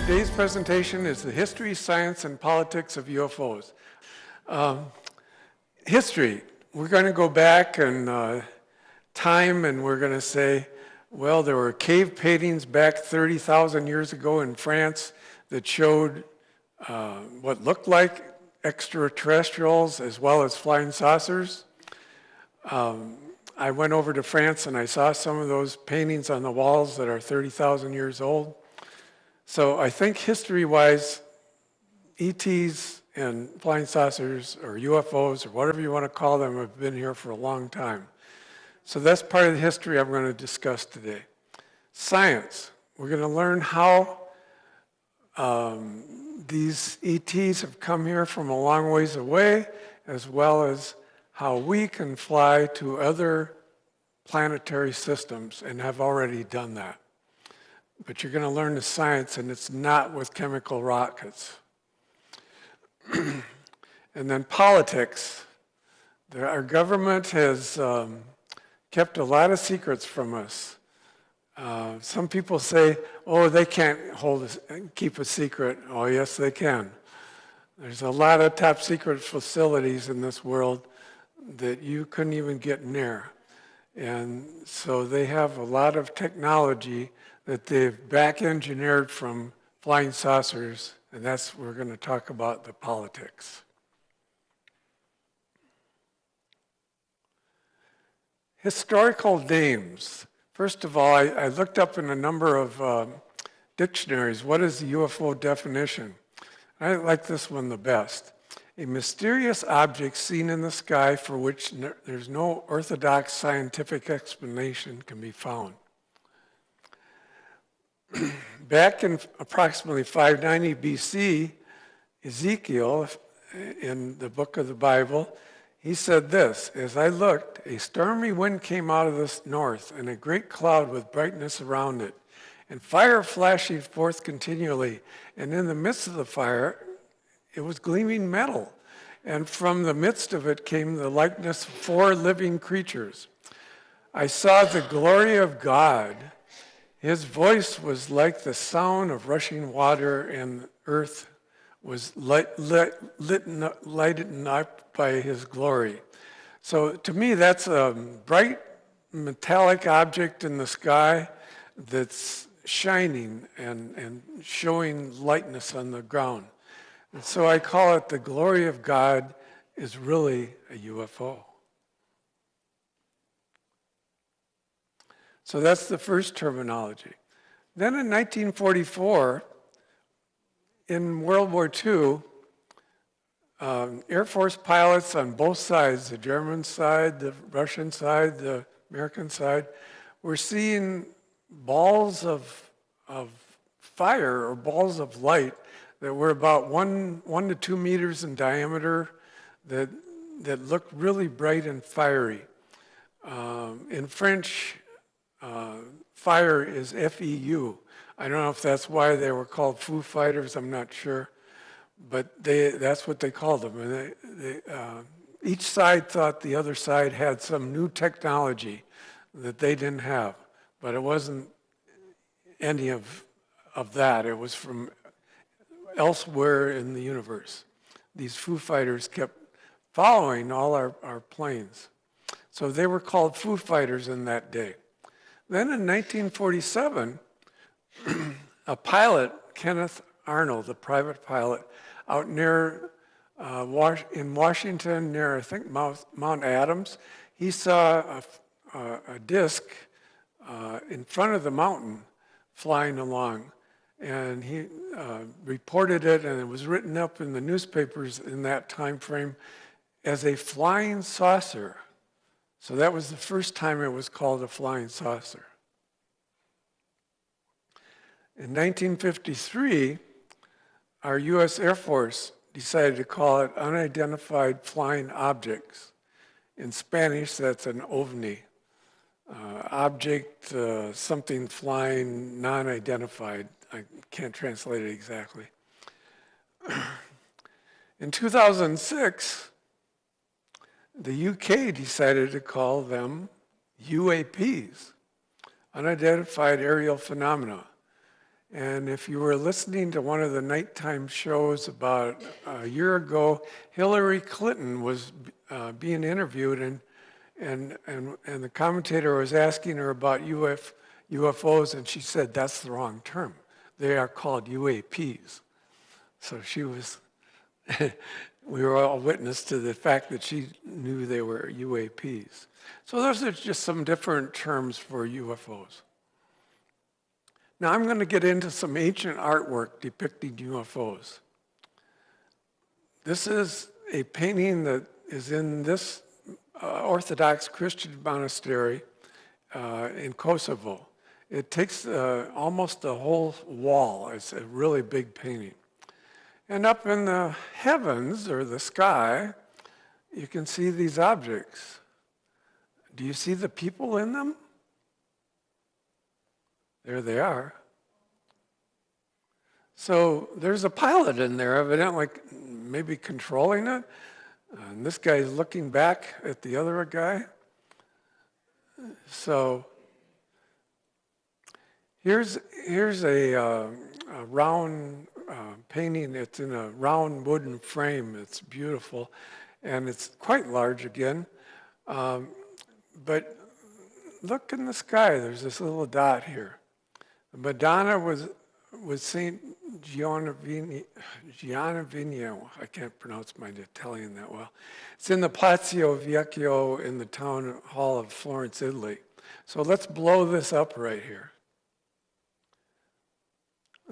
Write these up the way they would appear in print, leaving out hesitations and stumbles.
Today's presentation is the history, science, and politics of UFOs. History, we're going to go back in time and we're going to say, well, there were cave paintings back 30,000 years ago in France that showed what looked like extraterrestrials as well as flying saucers. I went over to France and I saw some of those paintings on the walls that are 30,000 years old. So I think history-wise, ETs and flying saucers or UFOs or whatever you want to call them have been here for a long time. So that's part of the history I'm going to discuss today. Science, we're going to learn how these ETs have come here from a long ways away, as well as how we can fly to other planetary systems and have already done that. But you're going to learn the science, and it's not with chemical rockets. And then politics. Our government has kept a lot of secrets from us. Some people say, oh, they can't keep a secret. Oh, yes, they can. There's a lot of top secret facilities in this world that you couldn't even get near. And so they have a lot of technology that they've back-engineered from flying saucers, and that's we're going to talk about the politics. Historical names. First of all, I looked up in a number of dictionaries, what is the UFO definition? I like this one the best. A mysterious object seen in the sky for which there's no orthodox scientific explanation can be found. Back in approximately 590 BC, Ezekiel, in the book of the Bible, he said this, as I looked, a stormy wind came out of the north, and a great cloud with brightness around it, and fire flashing forth continually, and in the midst of the fire, it was gleaming metal, and from the midst of it came the likeness of 4 living creatures. I saw the glory of God. His voice was like the sound of rushing water, and the earth was lightened up by his glory. So to me, that's a bright metallic object in the sky that's shining and showing lightness on the ground. And so I call it the glory of God is really a UFO. So that's the first terminology. Then in 1944, in World War II, Air Force pilots on both sides, the German side, the Russian side, the American side, were seeing balls of fire or balls of light that were about 1 to 2 meters in diameter that looked really bright and fiery. In French, fire is F-E-U. I don't know if that's why they were called Foo Fighters, I'm not sure. But that's what they called them. And each side thought the other side had some new technology that they didn't have. But it wasn't any of that. It was from elsewhere in the universe. These Foo Fighters kept following all our planes. So they were called Foo Fighters in that day. Then in 1947, a pilot, Kenneth Arnold, a private pilot, out near in Washington, near I think Mount Adams, he saw a disc in front of the mountain flying along, and he reported it, and it was written up in the newspapers in that time frame as a flying saucer. So that was the first time it was called a flying saucer. In 1953, our U.S. Air Force decided to call it unidentified flying objects. In Spanish, that's an ovni. Object, something flying, non-identified. I can't translate it exactly. In 2006, the UK decided to call them UAPs, unidentified aerial phenomena. And if you were listening to one of the nighttime shows about a year ago, Hillary Clinton was being interviewed, and the commentator was asking her about UFOs, and she said, that's the wrong term. They are called UAPs. So she was, we were all witness to the fact that she knew they were UAPs. So those are just some different terms for UFOs. Now I'm going to get into some ancient artwork depicting UFOs. This is a painting that is in this Orthodox Christian monastery in Kosovo. It takes almost the whole wall. It's a really big painting. And up in the heavens, or the sky, you can see these objects. Do you see the people in them? There they are. So there's a pilot in there, evidently maybe controlling it. And this guy's looking back at the other guy. So here's a round painting. It's in a round wooden frame. It's beautiful, and it's quite large again. But look in the sky. There's this little dot here. The Madonna was Saint Giovanni. I can't pronounce my Italian that well. It's in the Palazzo Vecchio in the town hall of Florence, Italy. So let's blow this up right here.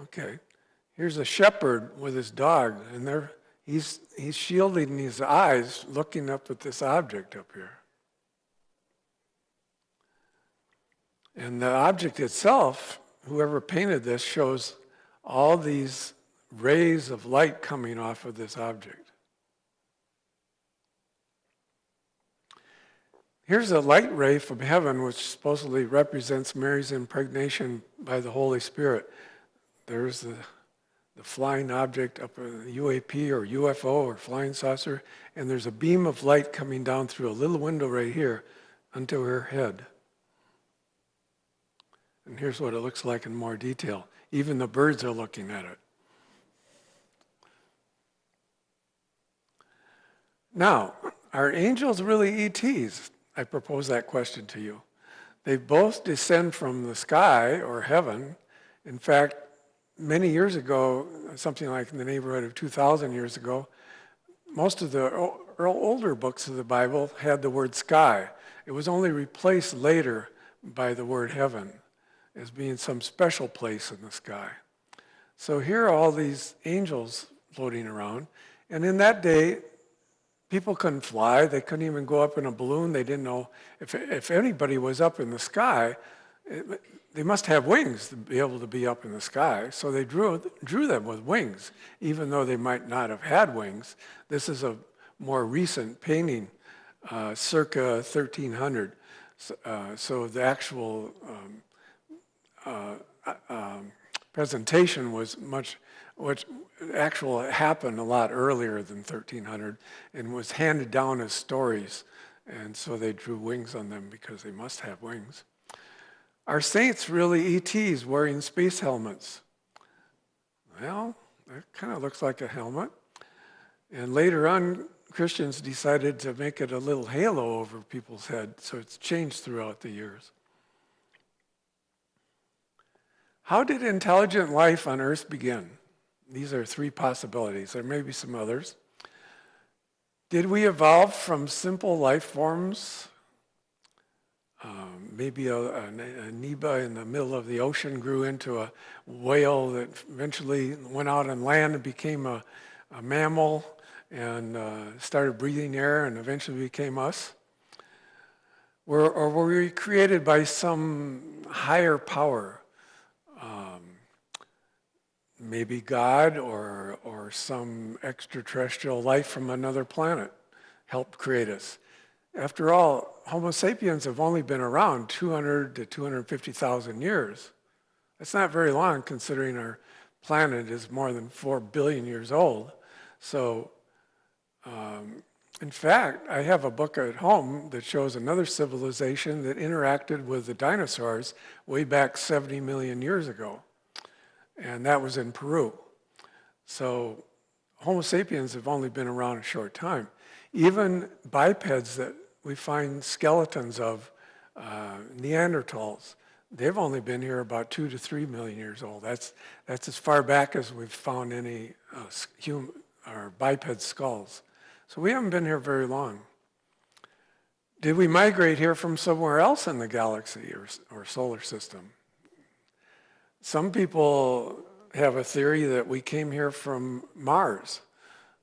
Okay, here's a shepherd with his dog, and he's shielding his eyes, looking up at this object up here. And the object itself, whoever painted this, shows all these rays of light coming off of this object. Here's a light ray from heaven, which supposedly represents Mary's impregnation by the Holy Spirit. There's the flying object up in the UAP or UFO or flying saucer, and there's a beam of light coming down through a little window right here onto her head. And here's what it looks like in more detail. Even the birds are looking at it. Now, are angels really ETs? I propose that question to you. They both descend from the sky or heaven. In fact, many years ago, something like in the neighborhood of 2,000 years ago, most of the older books of the Bible had the word sky. It was only replaced later by the word heaven, as being some special place in the sky. So here are all these angels floating around. And in that day, people couldn't fly. They couldn't even go up in a balloon. They didn't know if anybody was up in the sky, they must have wings to be able to be up in the sky. So they drew them with wings, even though they might not have had wings. This is a more recent painting, circa 1300. So the actual presentation was which actually happened a lot earlier than 1300 and was handed down as stories. And so they drew wings on them because they must have wings. Are saints really ETs wearing space helmets? Well, that kind of looks like a helmet. And later on, Christians decided to make it a little halo over people's head, so it's changed throughout the years. How did intelligent life on Earth begin? These are three possibilities. There may be some others. Did we evolve from simple life forms? Maybe an amoeba in the middle of the ocean grew into a whale that eventually went out on land and became a mammal and started breathing air and eventually became us? Or were we created by some higher power? Maybe God or some extraterrestrial life from another planet helped create us. After all, Homo sapiens have only been around 200 to 250,000 years. That's not very long considering our planet is more than 4 billion years old. So, in fact, I have a book at home that shows another civilization that interacted with the dinosaurs way back 70 million years ago. and that was in Peru. So Homo sapiens have only been around a short time. Even bipeds that we find skeletons of, Neanderthals, they've only been here about 2 to 3 million years old. That's as far back as we've found any human or biped skulls. So we haven't been here very long. Did we migrate here from somewhere else in the galaxy or solar system? Some people have a theory that we came here from Mars,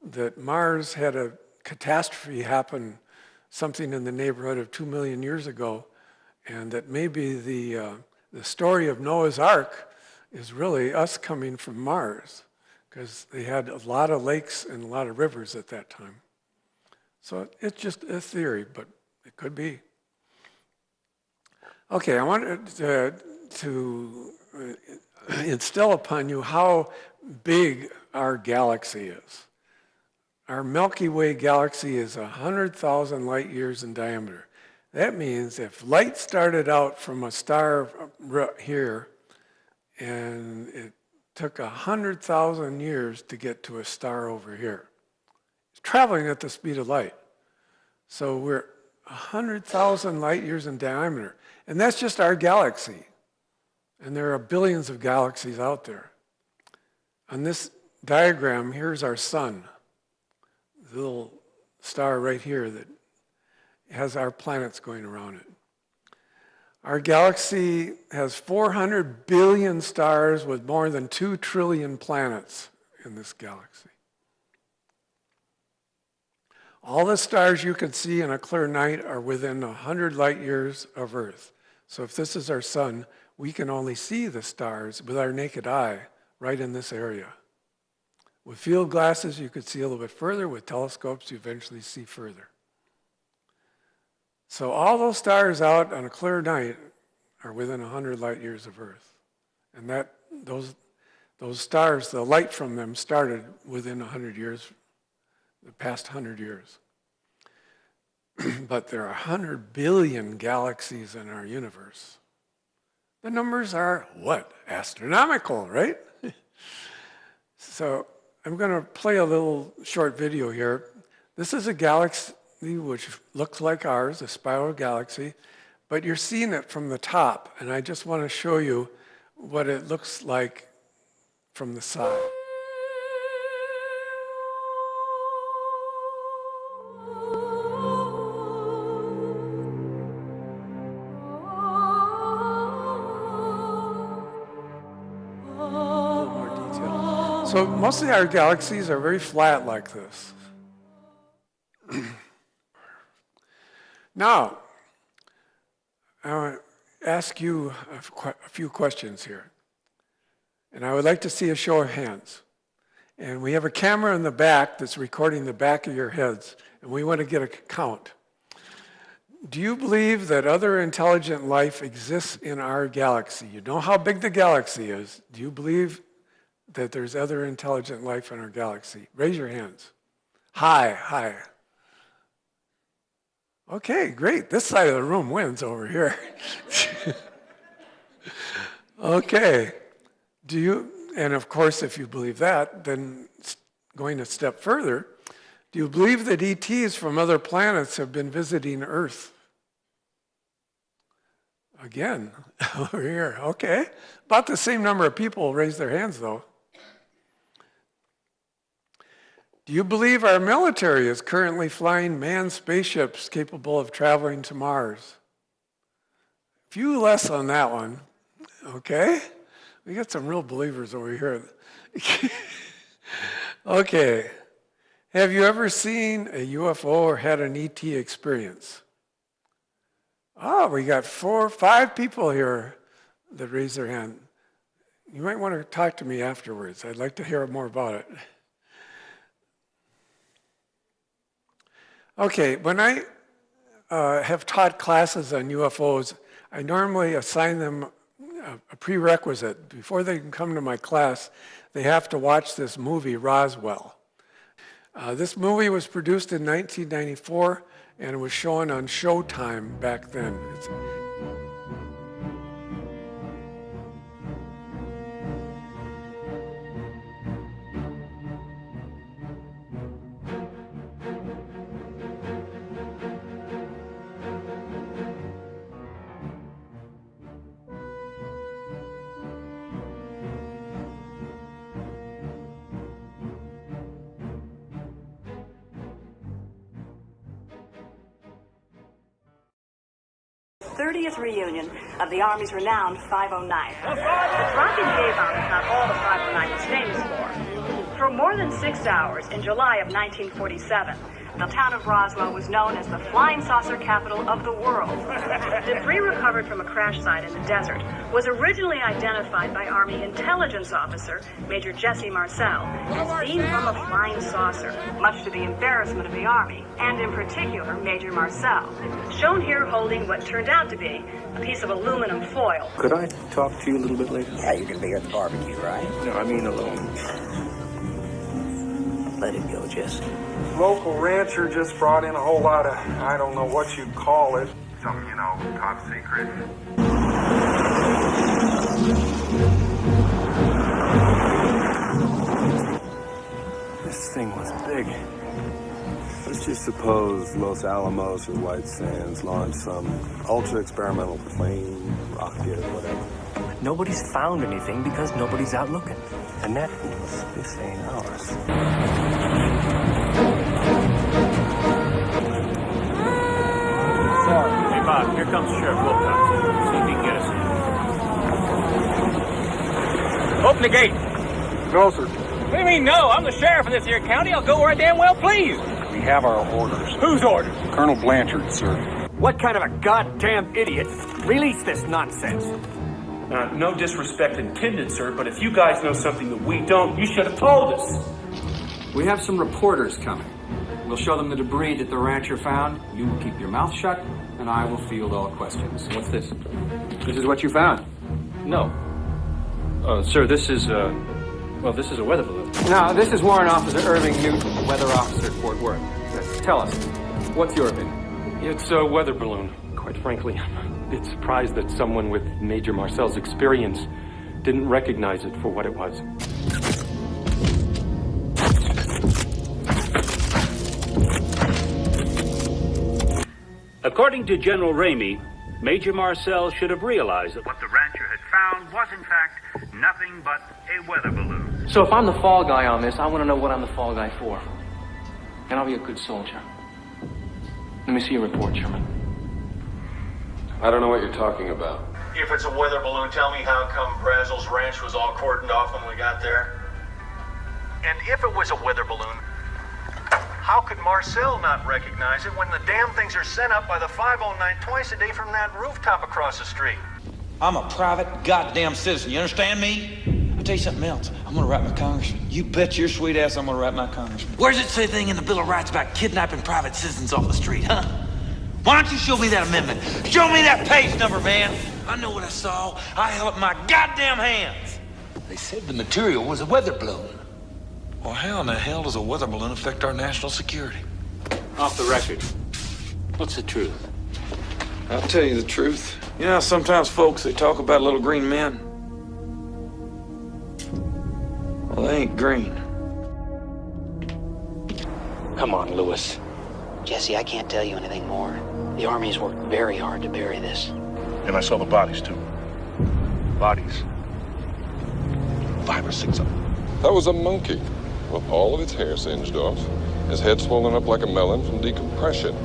that Mars had a catastrophe happen, something in the neighborhood of 2 million years ago, and that maybe the story of Noah's Ark is really us coming from Mars, because they had a lot of lakes and a lot of rivers at that time. So it's just a theory, but it could be. Okay, I wanted to instill upon you how big our galaxy is. Our Milky Way galaxy is 100,000 light years in diameter. That means if light started out from a star here and it took 100,000 years to get to a star over here, it's traveling at the speed of light. So we're 100,000 light years in diameter. And that's just our galaxy. And there are billions of galaxies out there. On this diagram, here's our sun, the little star right here that has our planets going around it. Our galaxy has 400 billion stars with more than 2 trillion planets in this galaxy. All the stars you can see in a clear night are within 100 light years of Earth. So if this is our sun, we can only see the stars with our naked eye right in this area. With field glasses, you could see a little bit further. With telescopes, you eventually see further. So all those stars out on a clear night are within 100 light years of Earth. And those stars, the light from them started within 100 years, the past 100 years. But there are 100 billion galaxies in our universe. The numbers are what? Astronomical, right? So I'm going to play a little short video here. This is a galaxy which looks like ours, a spiral galaxy, but you're seeing it from the top, and I just want to show you what it looks like from the side. So most of our galaxies are very flat like this. Now, I want to ask you a few questions here. And I would like to see a show of hands. And we have a camera in the back that's recording the back of your heads, and we want to get a count. Do you believe that other intelligent life exists in our galaxy? You know how big the galaxy is. Do you believe that there's other intelligent life in our galaxy? Raise your hands. High. Okay, great. This side of the room wins over here. Okay. And of course, if you believe that, then going a step further, do you believe that ETs from other planets have been visiting Earth? Again, over here. Okay. About the same number of people raise their hands, though. Do you believe our military is currently flying manned spaceships capable of traveling to Mars? A few less on that one. Okay. We got some real believers over here. Okay. Have you ever seen a UFO or had an ET experience? Oh, we got 4 or 5 people here that raised their hand. You might want to talk to me afterwards. I'd like to hear more about it. Okay, when I have taught classes on UFOs, I normally assign them a prerequisite. Before they can come to my class, they have to watch this movie, Roswell. This movie was produced in 1994, and it was shown on Showtime back then. 30th reunion of the Army's renowned 509. But Rocky the A-bomb is not all the 509 was famous for. For more than 6 hours in July of 1947, the town of Roswell was known as the flying saucer capital of the world. Debris recovered from a crash site in the desert was originally identified by Army intelligence officer Major Jesse Marcel as being from a flying saucer, much to the embarrassment of the Army, and in particular Major Marcel, shown here holding what turned out to be a piece of aluminum foil. Could I talk to you a little bit later? Yeah, you're gonna be here at the barbecue, right? No, I mean alone. Let it go, Jesse. Local rancher just brought in a whole lot of, I don't know what you'd call it. Some, top secret. This thing was big. Let's just suppose Los Alamos or White Sands launched some ultra-experimental plane, rocket, whatever. Nobody's found anything because nobody's out looking. And that means this ain't ours. Sorry. Hey, Bob, here comes Sheriff Wilcox. See if he can get us in. Open the gate. No, sir. What do you mean, no? I'm the sheriff of this here county. I'll go where I damn well please. We have our orders. Whose orders? Colonel Blanchard, sir. What kind of a goddamn idiot? Release this nonsense. No disrespect intended, sir, but if you guys know something that we don't, you should have told us. We have some reporters coming. We'll show them the debris that the rancher found. You will keep your mouth shut, and I will field all questions. What's this? This is what you found? No. Sir, this is a weather balloon. No, this is Warrant Officer Irving Newton, weather officer at Fort Worth. Tell us, what's your opinion? It's a weather balloon. Quite frankly, I'm a bit surprised that someone with Major Marcel's experience didn't recognize it for what it was. According to General Ramey, Major Marcel should have realized that what the rancher had found was, in fact, nothing but a weather balloon. So if I'm the fall guy on this, I want to know what I'm the fall guy for. And I'll be a good soldier. Let me see your report, Sherman. I don't know what you're talking about. If it's a weather balloon, tell me how come Brazel's ranch was all cordoned off when we got there? And if it was a weather balloon, how could Marcel not recognize it when the damn things are sent up by the 509 twice a day from that rooftop across the street? I'm a private goddamn citizen, you understand me? I'll tell you something else. I'm gonna write my congressman. You bet your sweet ass I'm gonna write my congressman. Where's it say thing in the Bill of Rights about kidnapping private citizens off the street, huh? Why don't you show me that amendment? Show me that page number, man. I know what I saw. I held it in my goddamn hands. They said the material was a weather balloon. Well, how in the hell does a weather balloon affect our national security? Off the record, what's the truth? I'll tell you the truth. You know, sometimes folks, they talk about little green men. Well, they ain't green. Come on, Lewis. Jesse, I can't tell you anything more. The Army's worked very hard to bury this. And I saw the bodies, too. Bodies. 5 or 6 of them. That was a monkey with all of its hair singed off, his head swollen up like a melon from decompression.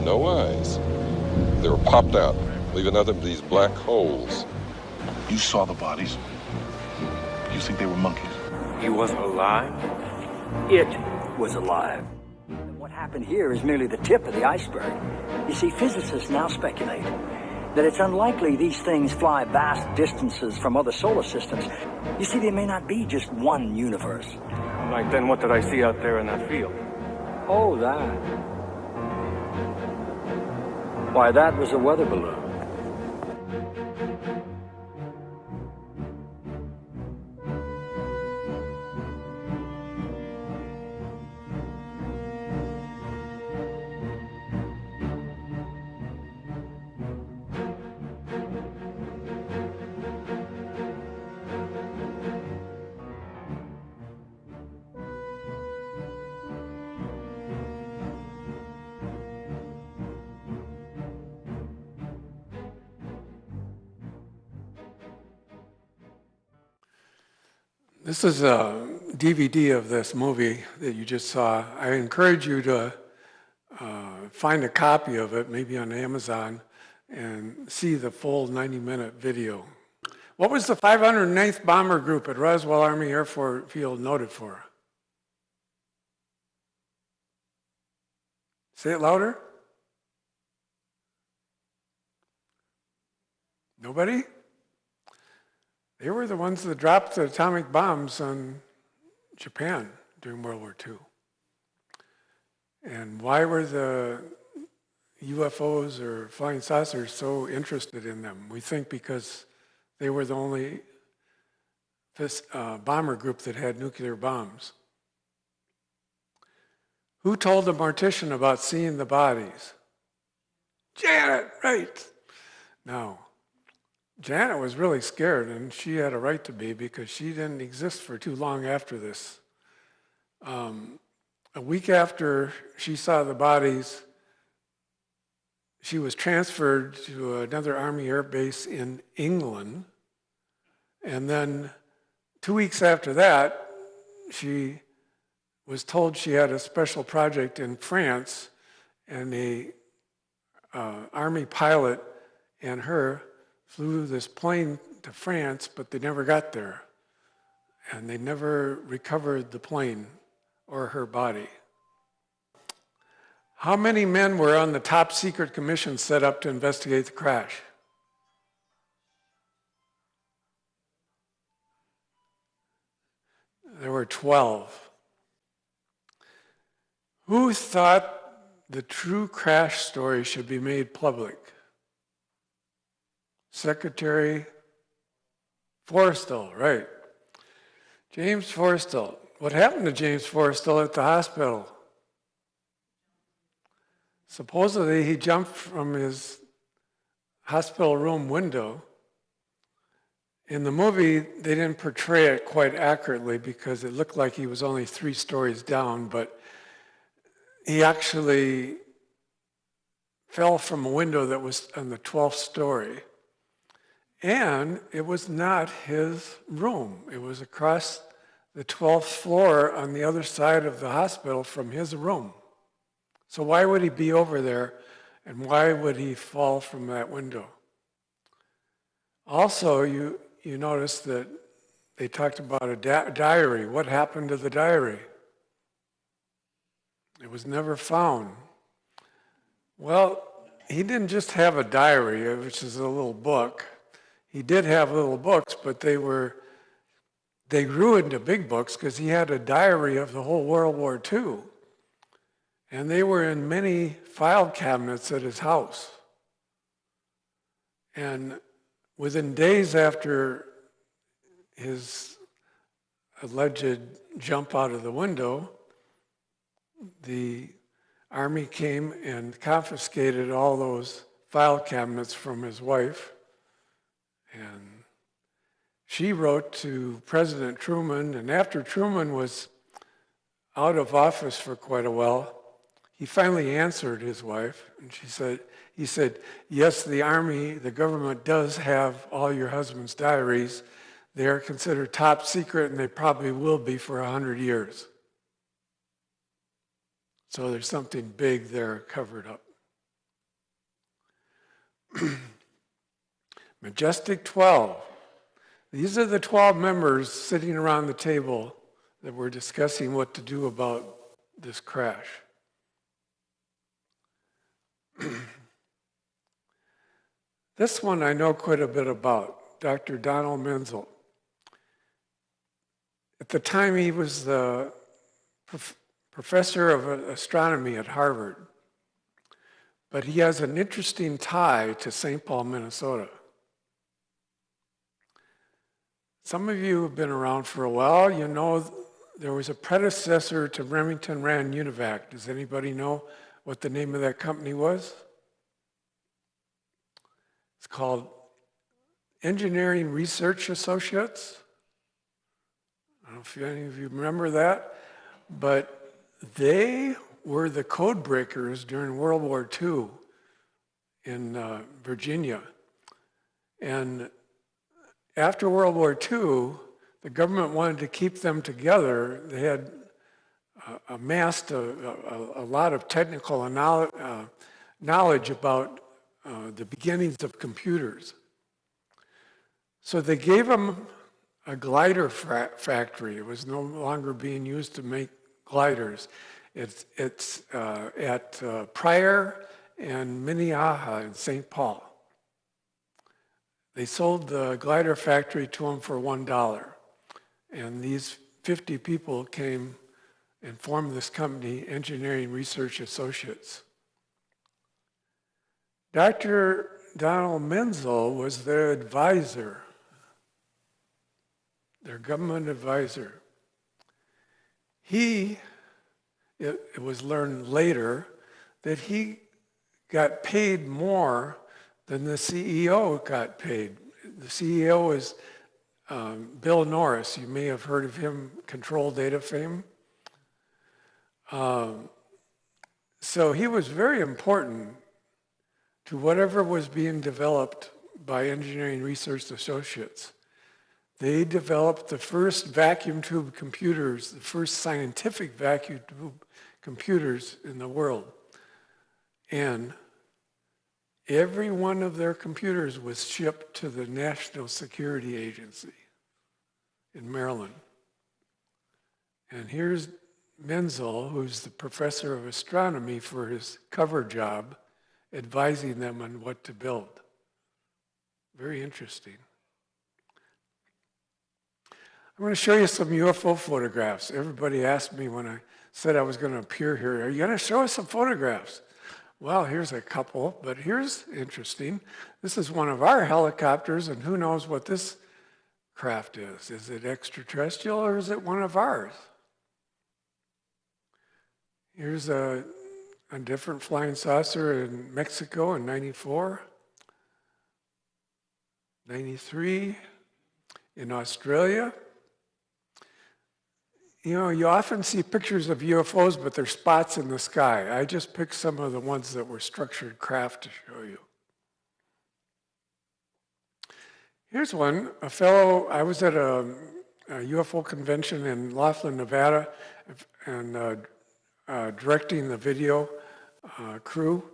No eyes. They were popped out, leaving nothing but these black holes. You saw the bodies. You think they were monkeys? He wasn't alive? It was alive. What happened here is merely the tip of the iceberg. You see, physicists now speculate that it's unlikely these things fly vast distances from other solar systems. You see, there may not be just one universe. Like, then what did I see out there in that field? Oh, that. Why, that was a weather balloon. This is a DVD of this movie that you just saw. I encourage you to find a copy of it, maybe on Amazon, and see the full 90-minute video. What was the 509th Bomber Group at Roswell Army Air Force Field noted for? Say it louder. Nobody? They were the ones that dropped the atomic bombs on Japan during World War II. And why were the UFOs or flying saucers so interested in them? We think because they were the only bomber group that had nuclear bombs. Who told the mortician about seeing the bodies? Janet, right. Now, Janet was really scared, and she had a right to be because she didn't exist for too long after this. A week after she saw the bodies, she was transferred to another Army air base in England. And then 2 weeks after that, she was told she had a special project in France, and a Army pilot and her flew this plane to France, but they never got there. And they never recovered the plane or her body. How many men were on the top secret commission set up to investigate the crash? There were 12. Who thought the true crash story should be made public? Secretary Forrestal, right. James Forrestal. What happened to James Forrestal at the hospital? Supposedly he jumped from his hospital room window. In the movie, they didn't portray it quite accurately because it looked like he was only 3 stories down, but he actually fell from a window that was on the 12th story. And it was not his room. It was across the 12th floor on the other side of the hospital from his room. So why would he be over there, and why would he fall from that window? Also, you notice that they talked about a diary. What happened to the diary? It was never found. Well, he didn't just have a diary, which is a little book. He did have little books, but they grew into big books because he had a diary of the whole World War II. And they were in many file cabinets at his house. And within days after his alleged jump out of the window, the Army came and confiscated all those file cabinets from his wife. And she wrote to President Truman, and after Truman was out of office for quite a while, he finally answered his wife, and he said, yes, the Army, the government does have all your husband's diaries. They are considered top secret, and they probably will be for 100 years. So there's something big there covered up. Majestic 12. These are the 12 members sitting around the table that were discussing what to do about this crash. This one I know quite a bit about, Dr. Donald Menzel. At the time, he was the professor of astronomy at Harvard, but he has an interesting tie to St. Paul, Minnesota. Some of you have been around for a while. You know there was a predecessor to Remington Rand Univac. Does anybody know what the name of that company was? It's called Engineering Research Associates. I don't know if any of you remember that, but they were the code breakers during World War II in Virginia. And after World War II, the government wanted to keep them together. They had amassed a lot of technical knowledge about the beginnings of computers. So they gave him a glider factory. It was no longer being used to make gliders. It's at Pryor and Minnehaha in St. Paul. They sold the glider factory to him for $1. And these 50 people came and formed this company, Engineering Research Associates. Dr. Donald Menzel was their advisor, their government advisor. It was learned later that he got paid more than the CEO got paid. The CEO was Bill Norris. You may have heard of him, Control Data fame. So he was very important to whatever was being developed by Engineering Research Associates. They developed the first vacuum tube computers, the first scientific vacuum tube computers in the world. And every one of their computers was shipped to the National Security Agency in Maryland. And here's Menzel, who's the professor of astronomy for his cover job, advising them on what to build. Very interesting. I'm going to show you some UFO photographs. Everybody asked me when I said I was going to appear here, are you going to show us some photographs? Well, here's a couple, but here's interesting. This is one of our helicopters, and who knows what this craft is. Is it extraterrestrial or is it one of ours? Here's a different flying saucer in Mexico in 94, 93, in Australia. You know, you often see pictures of UFOs, but they're spots in the sky. I just picked some of the ones that were structured craft to show you. Here's one, a fellow, I was at a UFO convention in Laughlin, Nevada, and directing the video crew.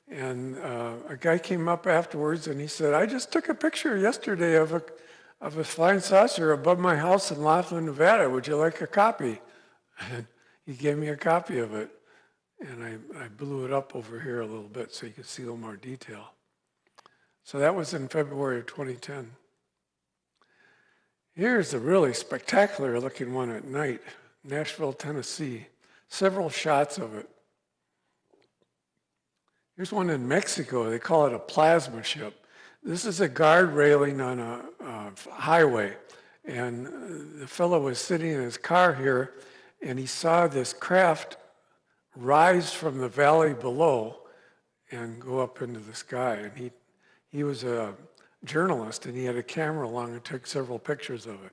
And a guy came up afterwards and he said, I just took a picture yesterday of a flying saucer above my house in Laughlin, Nevada. Would you like a copy? And he gave me a copy of it. And I blew it up over here a little bit so you could see a little more detail. So that was in February of 2010. Here's a really spectacular looking one at night, Nashville, Tennessee. Several shots of it. Here's one in Mexico. They call it a plasma ship. This is a guard railing on a highway. And the fellow was sitting in his car here, and he saw this craft rise from the valley below and go up into the sky. And he was a journalist, and he had a camera along and took several pictures of it.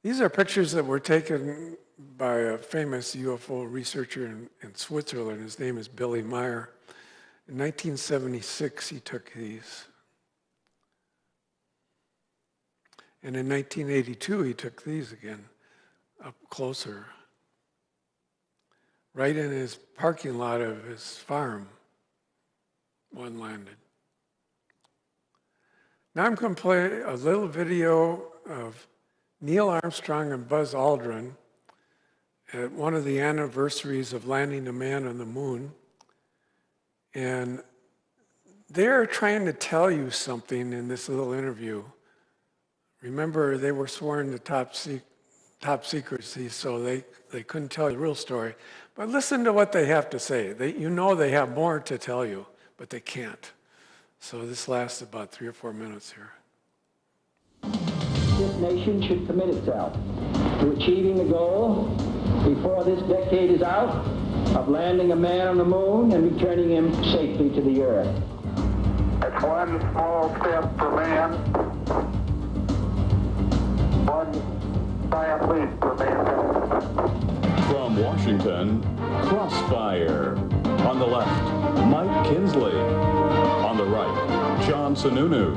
These are pictures that were taken by a famous UFO researcher in Switzerland. His name is Billy Meyer. In 1976, he took these. And in 1982, he took these again, up closer, right in his parking lot of his farm. One landed. Now I'm going to play a little video of Neil Armstrong and Buzz Aldrin at one of the anniversaries of landing a man on the moon. And they're trying to tell you something in this little interview. Remember, they were sworn to top secrecy, so they couldn't tell you the real story. But listen to what they have to say. You know they have more to tell you, but they can't. So this lasts about 3 or 4 minutes here. This nation should commit itself to achieving the goal before this decade is out of landing a man on the moon and returning him safely to the earth. It's one small step for man, one giant leap for mankind. From Washington, Crossfire. On the left, Mike Kinsley. On the right, John Sununu.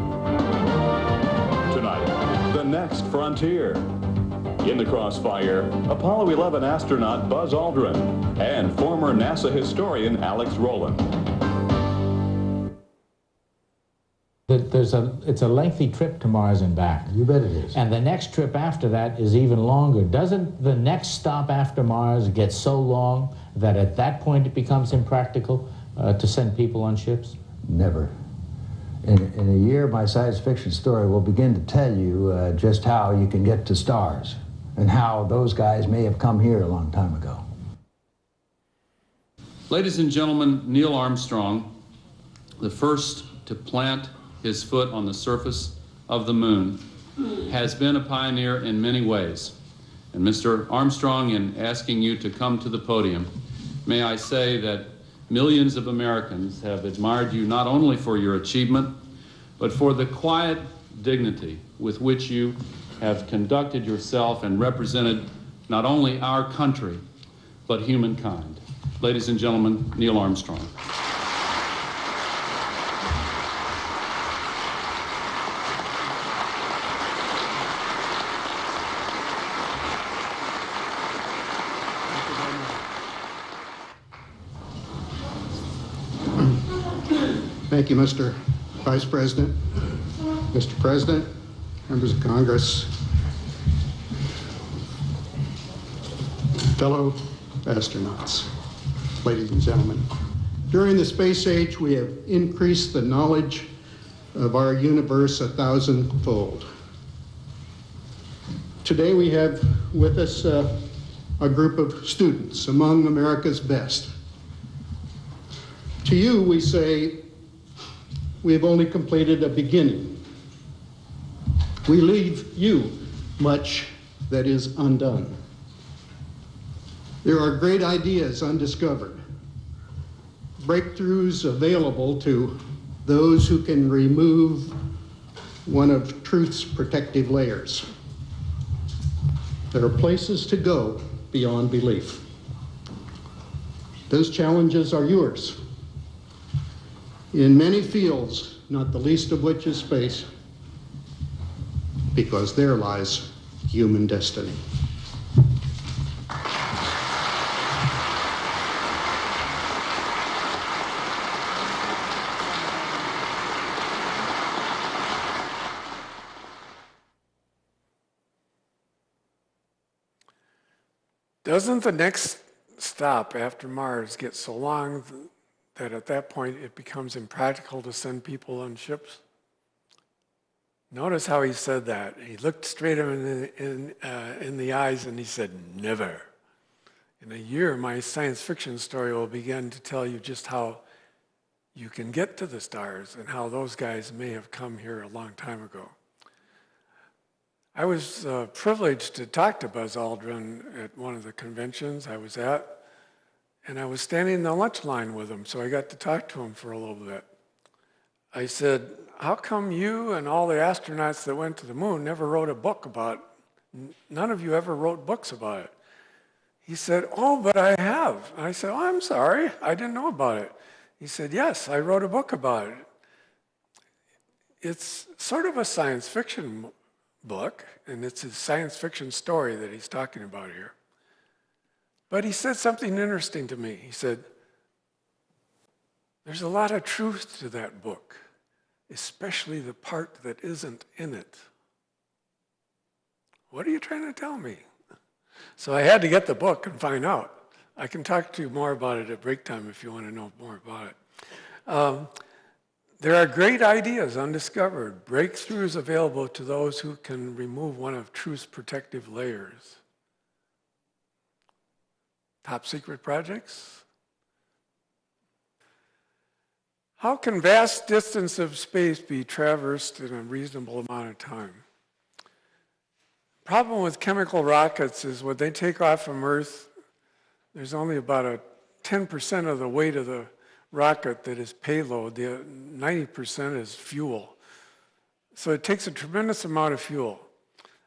Tonight, The Next Frontier. In the crossfire, Apollo 11 astronaut Buzz Aldrin and former NASA historian Alex Rowland. It's a lengthy trip to Mars and back. You bet it is. And the next trip after that is even longer. Doesn't the next stop after Mars get so long that at that point it becomes impractical to send people on ships? Never. In a year, my science fiction story will begin to tell you just how you can get to stars and how those guys may have come here a long time ago. Ladies and gentlemen, Neil Armstrong, the first to plant his foot on the surface of the moon, has been a pioneer in many ways. And Mr. Armstrong, in asking you to come to the podium, may I say that millions of Americans have admired you not only for your achievement, but for the quiet dignity with which you have conducted yourself and represented not only our country, but humankind. Ladies and gentlemen, Neil Armstrong. Thank you, Mr. Vice President, Mr. President, members of Congress, fellow astronauts, ladies and gentlemen. During the space age, we have increased the knowledge of our universe 1,000-fold. Today we have with us a group of students among America's best. To you, we say, we have only completed a beginning. We leave you much that is undone. There are great ideas undiscovered, breakthroughs available to those who can remove one of truth's protective layers. There are places to go beyond belief. Those challenges are yours. In many fields, not the least of which is space, because there lies human destiny. Doesn't the next stop after Mars get so long that at that point it becomes impractical to send people on ships? Notice how he said that. He looked straight him in the eyes and he said, never. In a year, my science fiction story will begin to tell you just how you can get to the stars and how those guys may have come here a long time ago. I was privileged to talk to Buzz Aldrin at one of the conventions I was at, and I was standing in the lunch line with him, so I got to talk to him for a little bit. I said, how come you and all the astronauts that went to the moon never wrote a book about it? None of you ever wrote books about it. He said, oh, but I have. I said, oh, I'm sorry, I didn't know about it. He said, yes, I wrote a book about it. It's sort of a science fiction book, and it's a science fiction story that he's talking about here. But he said something interesting to me. He said, there's a lot of truth to that book, especially the part that isn't in it. What are you trying to tell me? So I had to get the book and find out. I can talk to you more about it at break time if you want to know more about it. There are great ideas undiscovered, breakthroughs available to those who can remove one of truth's protective layers. Top secret projects? How can vast distance of space be traversed in a reasonable amount of time? Problem with chemical rockets is when they take off from Earth, there's only about a 10% of the weight of the rocket that is payload. The 90% is fuel. So it takes a tremendous amount of fuel.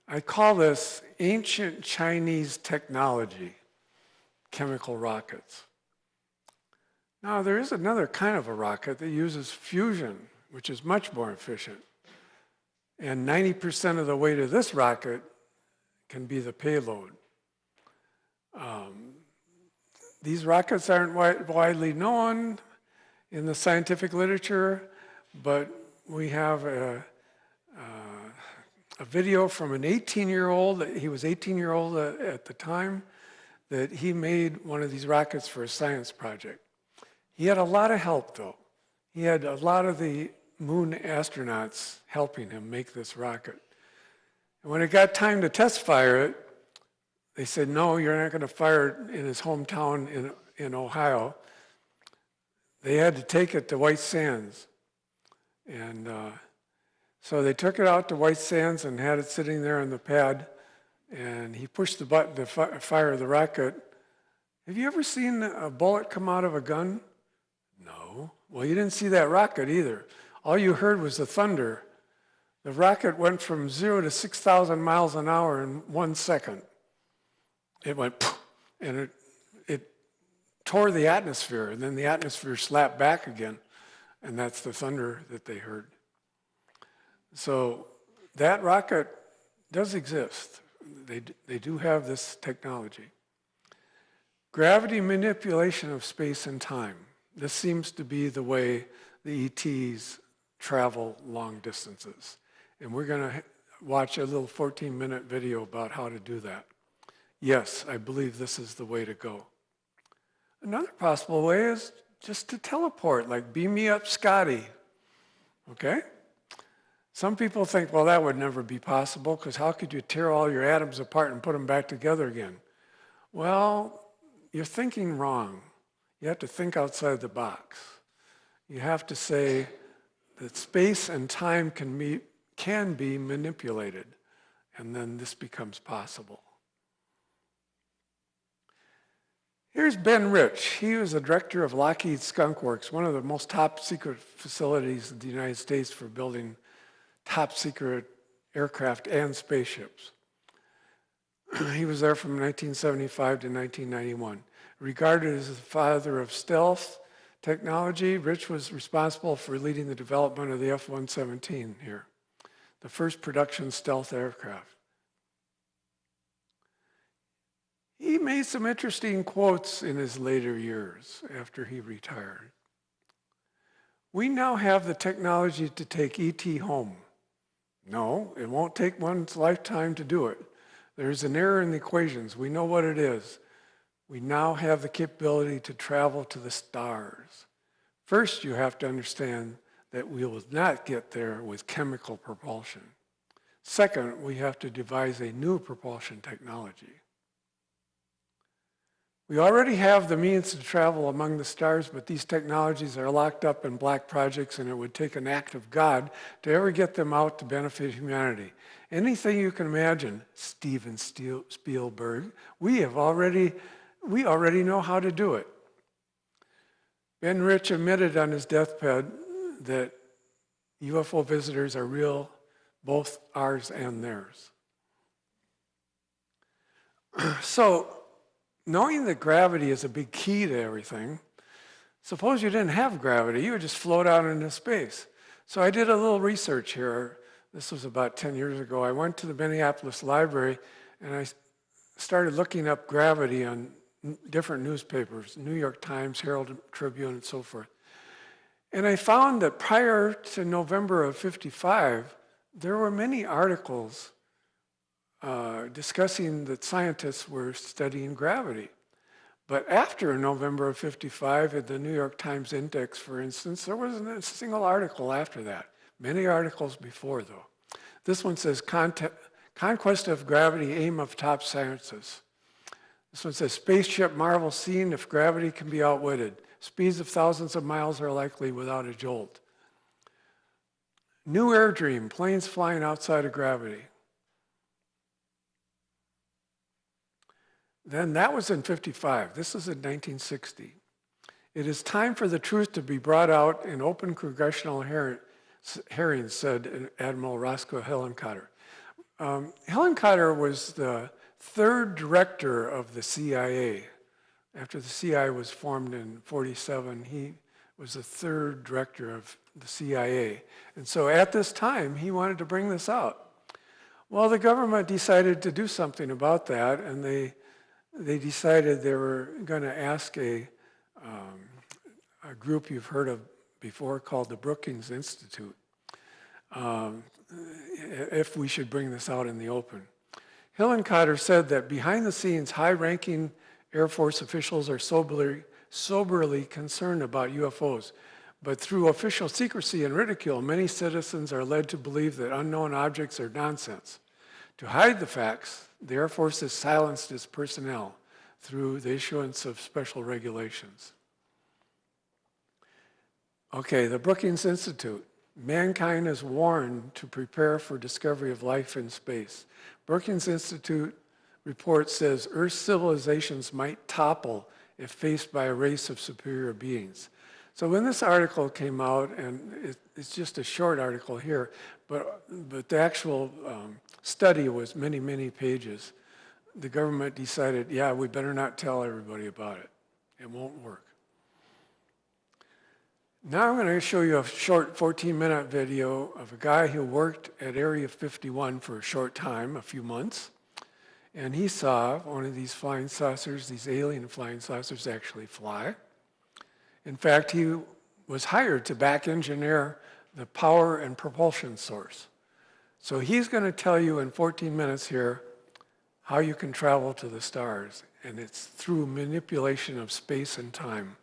I call this ancient Chinese technology, chemical rockets. Now, there is another kind of a rocket that uses fusion, which is much more efficient. And 90% of the weight of this rocket can be the payload. These rockets aren't widely known in the scientific literature, but we have a video from an 18-year-old, he was 18-year-old at the time, that he made one of these rockets for a science project. He had a lot of help though. He had a lot of the moon astronauts helping him make this rocket. And when it got time to test fire it, they said, no, you're not going to fire it in his hometown in Ohio. They had to take it to White Sands. And so they took it out to White Sands and had it sitting there on the pad. And he pushed the button to fire the rocket. Have you ever seen a bullet come out of a gun? No. Well, you didn't see that rocket either. All you heard was the thunder. The rocket went from 0 to 6,000 miles an hour in 1 second. It went poof, and it tore the atmosphere, and then the atmosphere slapped back again, and that's the thunder that they heard. So that rocket does exist. They do have this technology. Gravity manipulation of space and time. This seems to be the way the ETs travel long distances. And we're going to watch a little 14-minute video about how to do that. Yes, I believe this is the way to go. Another possible way is just to teleport, like beam me up, Scotty. Okay? Some people think, well, that would never be possible, because how could you tear all your atoms apart and put them back together again? Well, you're thinking wrong. You have to think outside the box. You have to say that space and time can be manipulated, and then this becomes possible. Here's Ben Rich. He was the director of Lockheed Skunk Works, one of the most top secret facilities in the United States for building top secret aircraft and spaceships. He was there from 1975 to 1991. Regarded as the father of stealth technology, Rich was responsible for leading the development of the F-117 here, the first production stealth aircraft. He made some interesting quotes in his later years after he retired. We now have the technology to take ET home. No, it won't take one's lifetime to do it. There's an error in the equations. We know what it is. We now have the capability to travel to the stars. First, you have to understand that we will not get there with chemical propulsion. Second, we have to devise a new propulsion technology. We already have the means to travel among the stars, but these technologies are locked up in black projects, and it would take an act of God to ever get them out to benefit humanity. Anything you can imagine, Steven Spielberg, we already know how to do it. Ben Rich admitted on his deathbed that UFO visitors are real, both ours and theirs. So, knowing that gravity is a big key to everything, suppose you didn't have gravity, you would just float out into space. So I did a little research here. This was about 10 years ago. I went to the Minneapolis Library and I started looking up gravity on different newspapers, New York Times, Herald Tribune, and so forth. And I found that prior to November of '55, there were many articles discussing that scientists were studying gravity. But after November of '55, in the New York Times Index, for instance, there wasn't a single article after that. Many articles before, though. This one says, Conquest of Gravity, Aim of Top Scientists. This one says, Spaceship marvel seen if gravity can be outwitted. Speeds of thousands of miles are likely without a jolt. New Air Dream, planes flying outside of gravity. Then that was in '55. This is in 1960. It is time for the truth to be brought out in open congressional hearings, said Admiral Roscoe Hillenkotter. Hillenkotter was the third director of the CIA. After the CIA was formed in '47, he was the third director of the CIA. And so at this time, he wanted to bring this out. Well, the government decided to do something about that, and they decided they were going to ask a group you've heard of before called the Brookings Institute if we should bring this out in the open. Hillenkotter said that behind the scenes, high-ranking Air Force officials are soberly concerned about UFOs. But through official secrecy and ridicule, many citizens are led to believe that unknown objects are nonsense. To hide the facts, the Air Force has silenced its personnel through the issuance of special regulations. Okay, the Brookings Institute. Mankind is warned to prepare for discovery of life in space. Brookings Institute report says Earth's civilizations might topple if faced by a race of superior beings. So when this article came out, and it's just a short article here, but the actual study was many, many pages, the government decided, yeah, we better not tell everybody about it. It won't work. Now I'm going to show you a short 14-minute video of a guy who worked at Area 51 for a short time, a few months, and he saw one of these flying saucers, these alien flying saucers actually fly. In fact, he was hired to back engineer the power and propulsion source. So he's going to tell you in 14 minutes here how you can travel to the stars, and it's through manipulation of space and time.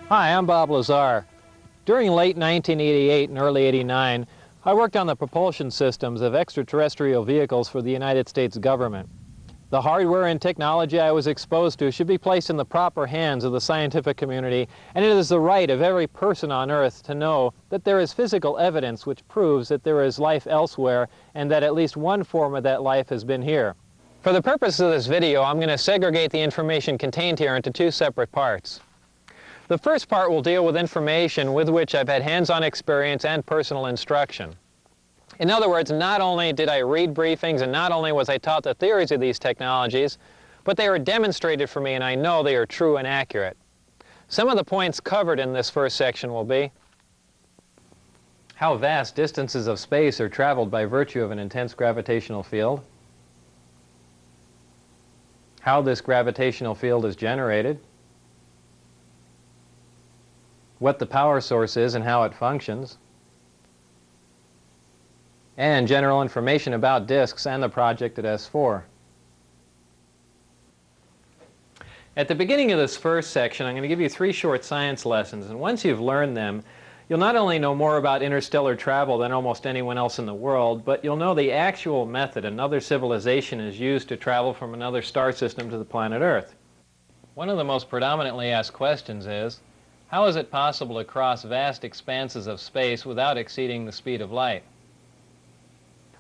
Hi, I'm Bob Lazar. During late 1988 and early 89, I worked on the propulsion systems of extraterrestrial vehicles for the United States government. The hardware and technology I was exposed to should be placed in the proper hands of the scientific community, and it is the right of every person on Earth to know that there is physical evidence which proves that there is life elsewhere and that at least one form of that life has been here. For the purpose of this video, I'm going to segregate the information contained here into two separate parts. The first part will deal with information with which I've had hands-on experience and personal instruction. In other words, not only did I read briefings and not only was I taught the theories of these technologies, but they were demonstrated for me and I know they are true and accurate. Some of the points covered in this first section will be how vast distances of space are traveled by virtue of an intense gravitational field, how this gravitational field is generated, what the power source is and how it functions, and general information about disks and the project at S4. At the beginning of this first section, I'm going to give you 3 short science lessons, and once you've learned them, you'll not only know more about interstellar travel than almost anyone else in the world, but you'll know the actual method another civilization is used to travel from another star system to the planet Earth. One of the most predominantly asked questions is, how is it possible to cross vast expanses of space without exceeding the speed of light?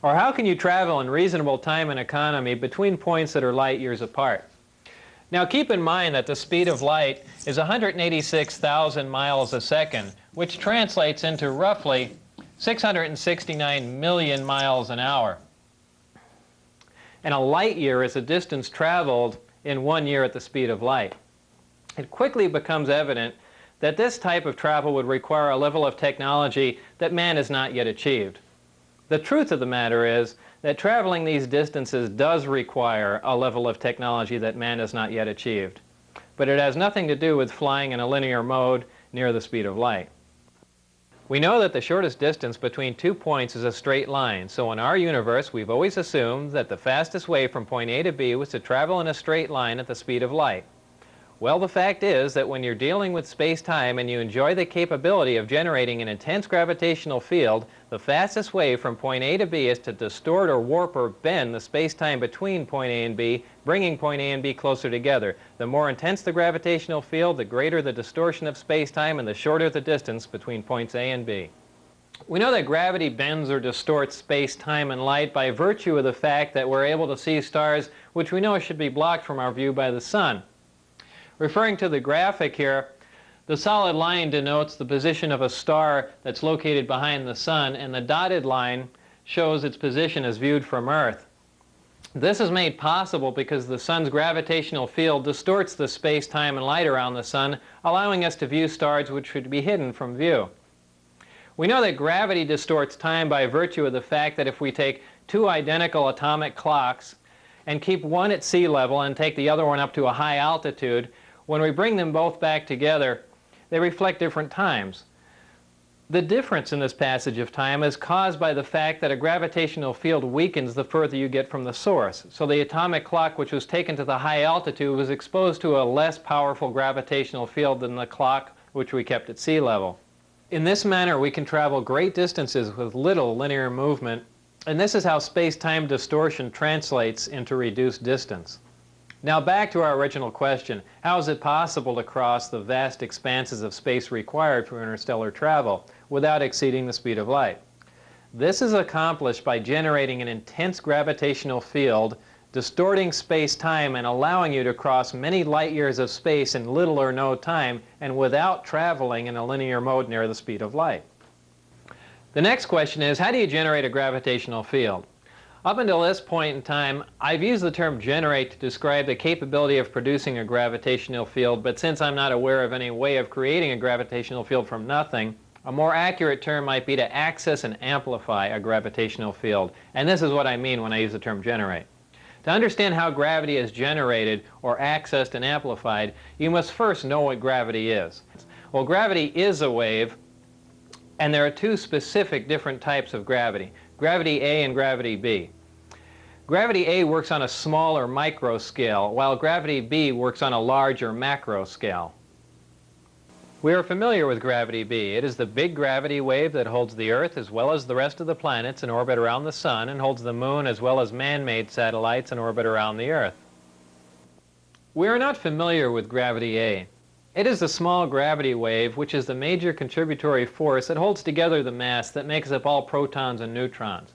Or how can you travel in reasonable time and economy between points that are light years apart? Now keep in mind that the speed of light is 186,000 miles a second, which translates into roughly 669 million miles an hour. And a light year is a distance traveled in 1 year at the speed of light. It quickly becomes evident that this type of travel would require a level of technology that man has not yet achieved. The truth of the matter is that traveling these distances does require a level of technology that man has not yet achieved. But it has nothing to do with flying in a linear mode near the speed of light. We know that the shortest distance between 2 points is a straight line, so in our universe we've always assumed that the fastest way from point A to B was to travel in a straight line at the speed of light. Well, the fact is that when you're dealing with space-time and you enjoy the capability of generating an intense gravitational field, the fastest way from point A to B is to distort or warp or bend the space-time between point A and B, bringing point A and B closer together. The more intense the gravitational field, the greater the distortion of space-time and the shorter the distance between points A and B. We know that gravity bends or distorts space, time, and light by virtue of the fact that we're able to see stars which we know should be blocked from our view by the sun. Referring to the graphic here, the solid line denotes the position of a star that's located behind the sun, and the dotted line shows its position as viewed from Earth. This is made possible because the sun's gravitational field distorts the space, time, and light around the sun, allowing us to view stars which should be hidden from view. We know that gravity distorts time by virtue of the fact that if we take two identical atomic clocks and keep one at sea level and take the other one up to a high altitude, when we bring them both back together, they reflect different times. The difference in this passage of time is caused by the fact that a gravitational field weakens the further you get from the source. So the atomic clock which was taken to the high altitude was exposed to a less powerful gravitational field than the clock which we kept at sea level. In this manner, we can travel great distances with little linear movement, and this is how space-time distortion translates into reduced distance. Now back to our original question, how is it possible to cross the vast expanses of space required for interstellar travel without exceeding the speed of light? This is accomplished by generating an intense gravitational field, distorting space-time and allowing you to cross many light years of space in little or no time and without traveling in a linear mode near the speed of light. The next question is, how do you generate a gravitational field? Up until this point in time, I've used the term generate to describe the capability of producing a gravitational field, but since I'm not aware of any way of creating a gravitational field from nothing, a more accurate term might be to access and amplify a gravitational field. And this is what I mean when I use the term generate. To understand how gravity is generated or accessed and amplified, you must first know what gravity is. Well, gravity is a wave, and there are two specific different types of gravity, gravity A and gravity B. Gravity A works on a small or micro scale, while gravity B works on a large or macro scale. We are familiar with gravity B. It is the big gravity wave that holds the Earth as well as the rest of the planets in orbit around the Sun and holds the Moon as well as man-made satellites in orbit around the Earth. We are not familiar with gravity A. It is the small gravity wave which is the major contributory force that holds together the mass that makes up all protons and neutrons.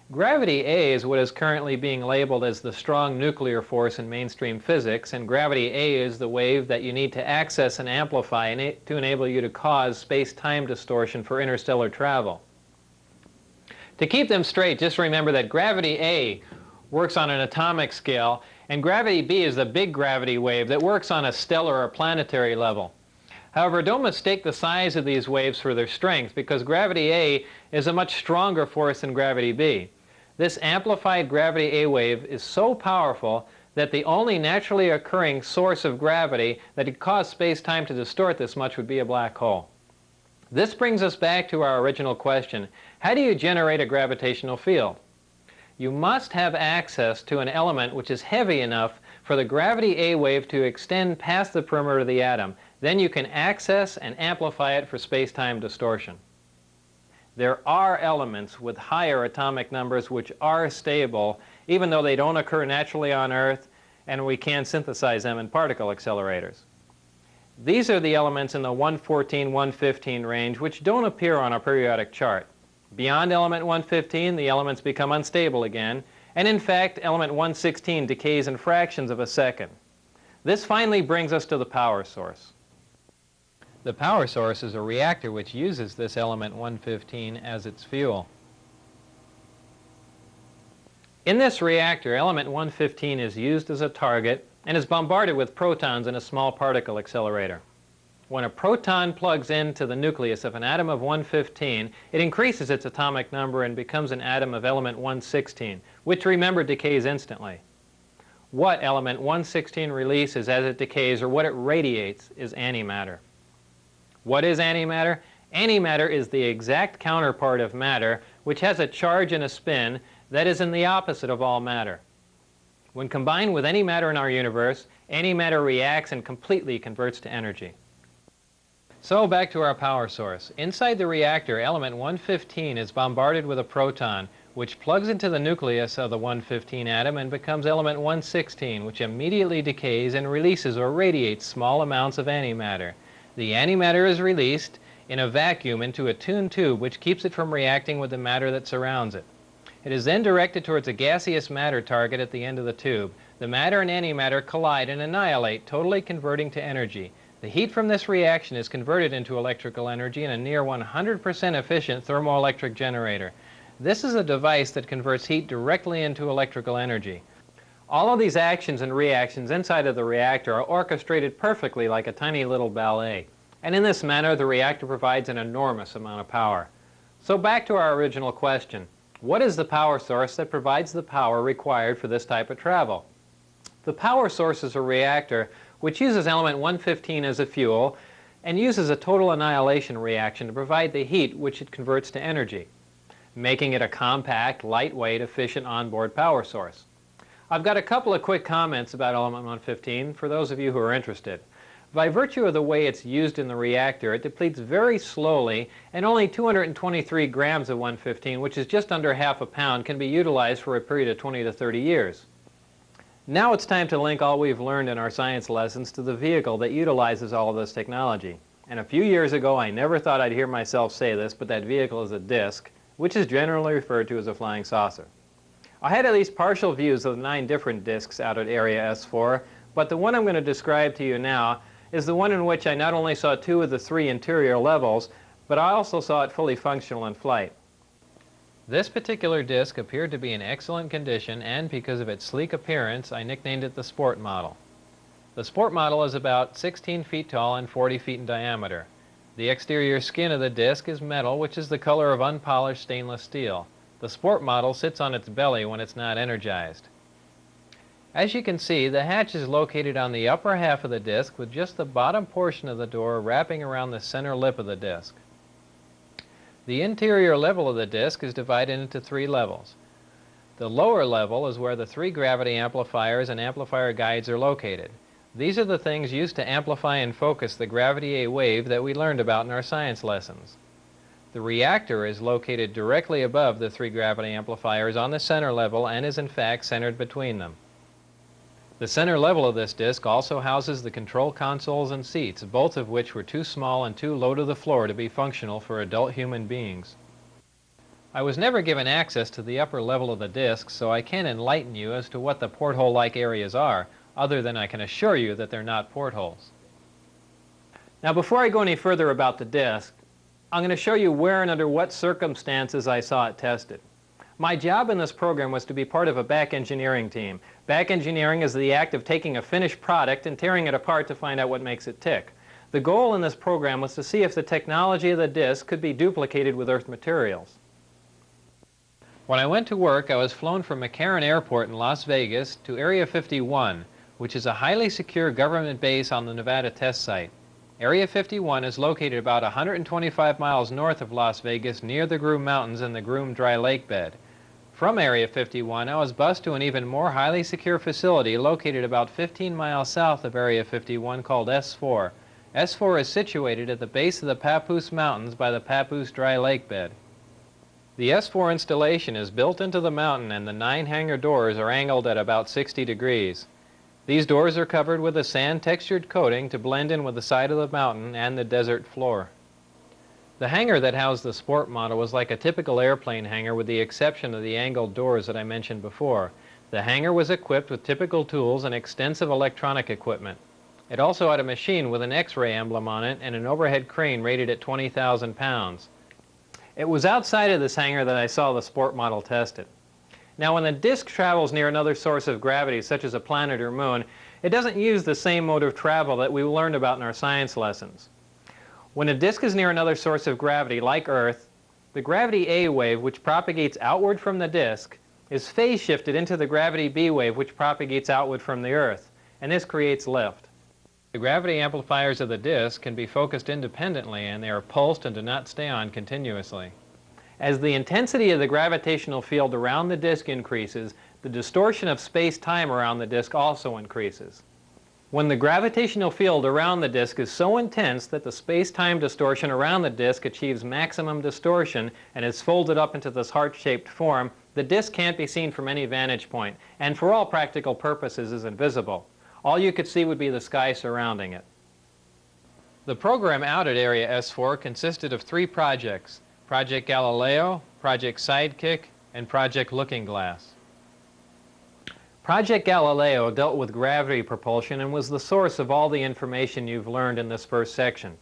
Gravity A is what is currently being labeled as the strong nuclear force in mainstream physics, and gravity A is the wave that you need to access and amplify to enable you to cause space-time distortion for interstellar travel. To keep them straight, just remember that gravity A works on an atomic scale, and gravity B is the big gravity wave that works on a stellar or planetary level. However, don't mistake the size of these waves for their strength, because gravity A is a much stronger force than gravity B. This amplified gravity A wave is so powerful that the only naturally occurring source of gravity that could cause space-time to distort this much would be a black hole. This brings us back to our original question, how do you generate a gravitational field? You must have access to an element which is heavy enough for the gravity A wave to extend past the perimeter of the atom. Then you can access and amplify it for space-time distortion. There are elements with higher atomic numbers which are stable, even though they don't occur naturally on Earth, and we can synthesize them in particle accelerators. These are the elements in the 114, 115 range which don't appear on a periodic chart. Beyond element 115, the elements become unstable again, and in fact, element 116 decays in fractions of a second. This finally brings us to the power source. The power source is a reactor which uses this element 115 as its fuel. In this reactor, element 115 is used as a target and is bombarded with protons in a small particle accelerator. When a proton plugs into the nucleus of an atom of 115, it increases its atomic number and becomes an atom of element 116, which, remember, decays instantly. What element 116 releases as it decays, or what it radiates, is antimatter. What is antimatter? Antimatter is the exact counterpart of matter, which has a charge and a spin that is in the opposite of all matter. When combined with any matter in our universe, antimatter reacts and completely converts to energy. So back to our power source. Inside the reactor, element 115 is bombarded with a proton, which plugs into the nucleus of the 115 atom and becomes element 116, which immediately decays and releases or radiates small amounts of antimatter. The antimatter is released in a vacuum into a tuned tube which keeps it from reacting with the matter that surrounds it. It is then directed towards a gaseous matter target at the end of the tube. The matter and antimatter collide and annihilate, totally converting to energy. The heat from this reaction is converted into electrical energy in a near 100% efficient thermoelectric generator. This is a device that converts heat directly into electrical energy. All of these actions and reactions inside of the reactor are orchestrated perfectly like a tiny little ballet. And in this manner, the reactor provides an enormous amount of power. So back to our original question. What is the power source that provides the power required for this type of travel? The power source is a reactor which uses element 115 as a fuel and uses a total annihilation reaction to provide the heat which it converts to energy, making it a compact, lightweight, efficient onboard power source. I've got a couple of quick comments about element 115 for those of you who are interested. By virtue of the way it's used in the reactor, it depletes very slowly, and only 223 grams of 115, which is just under half a pound, can be utilized for a period of 20 to 30 years. Now it's time to link all we've learned in our science lessons to the vehicle that utilizes all of this technology. And a few years ago, I never thought I'd hear myself say this, but that vehicle is a disc, which is generally referred to as a flying saucer. I had at least partial views of the 9 different discs out at Area S4, but the one I'm going to describe to you now is the one in which I not only saw 2 of the 3 interior levels, but I also saw it fully functional in flight. This particular disc appeared to be in excellent condition, and because of its sleek appearance, I nicknamed it the Sport Model. The Sport Model is about 16 feet tall and 40 feet in diameter. The exterior skin of the disc is metal, which is the color of unpolished stainless steel. The Sport Model sits on its belly when it's not energized. As you can see, the hatch is located on the upper half of the disc with just the bottom portion of the door wrapping around the center lip of the disc. The interior level of the disc is divided into 3 levels. The lower level is where the 3 gravity amplifiers and amplifier guides are located. These are the things used to amplify and focus the gravity A wave that we learned about in our science lessons. The reactor is located directly above the 3 gravity amplifiers on the center level and is in fact centered between them. The center level of this disc also houses the control consoles and seats, both of which were too small and too low to the floor to be functional for adult human beings. I was never given access to the upper level of the disc, so I can't enlighten you as to what the porthole-like areas are, other than I can assure you that they're not portholes. Now, before I go any further about the disc, I'm going to show you where and under what circumstances I saw it tested. My job in this program was to be part of a back engineering team. Back engineering is the act of taking a finished product and tearing it apart to find out what makes it tick. The goal in this program was to see if the technology of the disc could be duplicated with Earth materials. When I went to work, I was flown from McCarran Airport in Las Vegas to Area 51, which is a highly secure government base on the Nevada test site. Area 51 is located about 125 miles north of Las Vegas near the Groom Mountains and the Groom Dry Lake bed. From Area 51, I was bused to an even more highly secure facility located about 15 miles south of Area 51 called S4. S4 is situated at the base of the Papoose Mountains by the Papoose Dry Lake bed. The S4 installation is built into the mountain, and the 9 hangar doors are angled at about 60 degrees. These doors are covered with a sand-textured coating to blend in with the side of the mountain and the desert floor. The hangar that housed the Sport Model was like a typical airplane hangar with the exception of the angled doors that I mentioned before. The hangar was equipped with typical tools and extensive electronic equipment. It also had a machine with an X-ray emblem on it and an overhead crane rated at 20,000 pounds. It was outside of this hangar that I saw the Sport Model tested. Now, when the disk travels near another source of gravity, such as a planet or moon, it doesn't use the same mode of travel that we learned about in our science lessons. When a disk is near another source of gravity, like Earth, the gravity A wave, which propagates outward from the disk, is phase shifted into the gravity B wave, which propagates outward from the Earth, and this creates lift. The gravity amplifiers of the disk can be focused independently, and they are pulsed and do not stay on continuously. As the intensity of the gravitational field around the disk increases, the distortion of space-time around the disk also increases. When the gravitational field around the disk is so intense that the space-time distortion around the disk achieves maximum distortion and is folded up into this heart-shaped form, the disk can't be seen from any vantage point, and for all practical purposes is invisible. All you could see would be the sky surrounding it. The program out at Area S4 consisted of 3 projects: Project Galileo, Project Sidekick, and Project Looking Glass. Project Galileo dealt with gravity propulsion and was the source of all the information you've learned in this first section.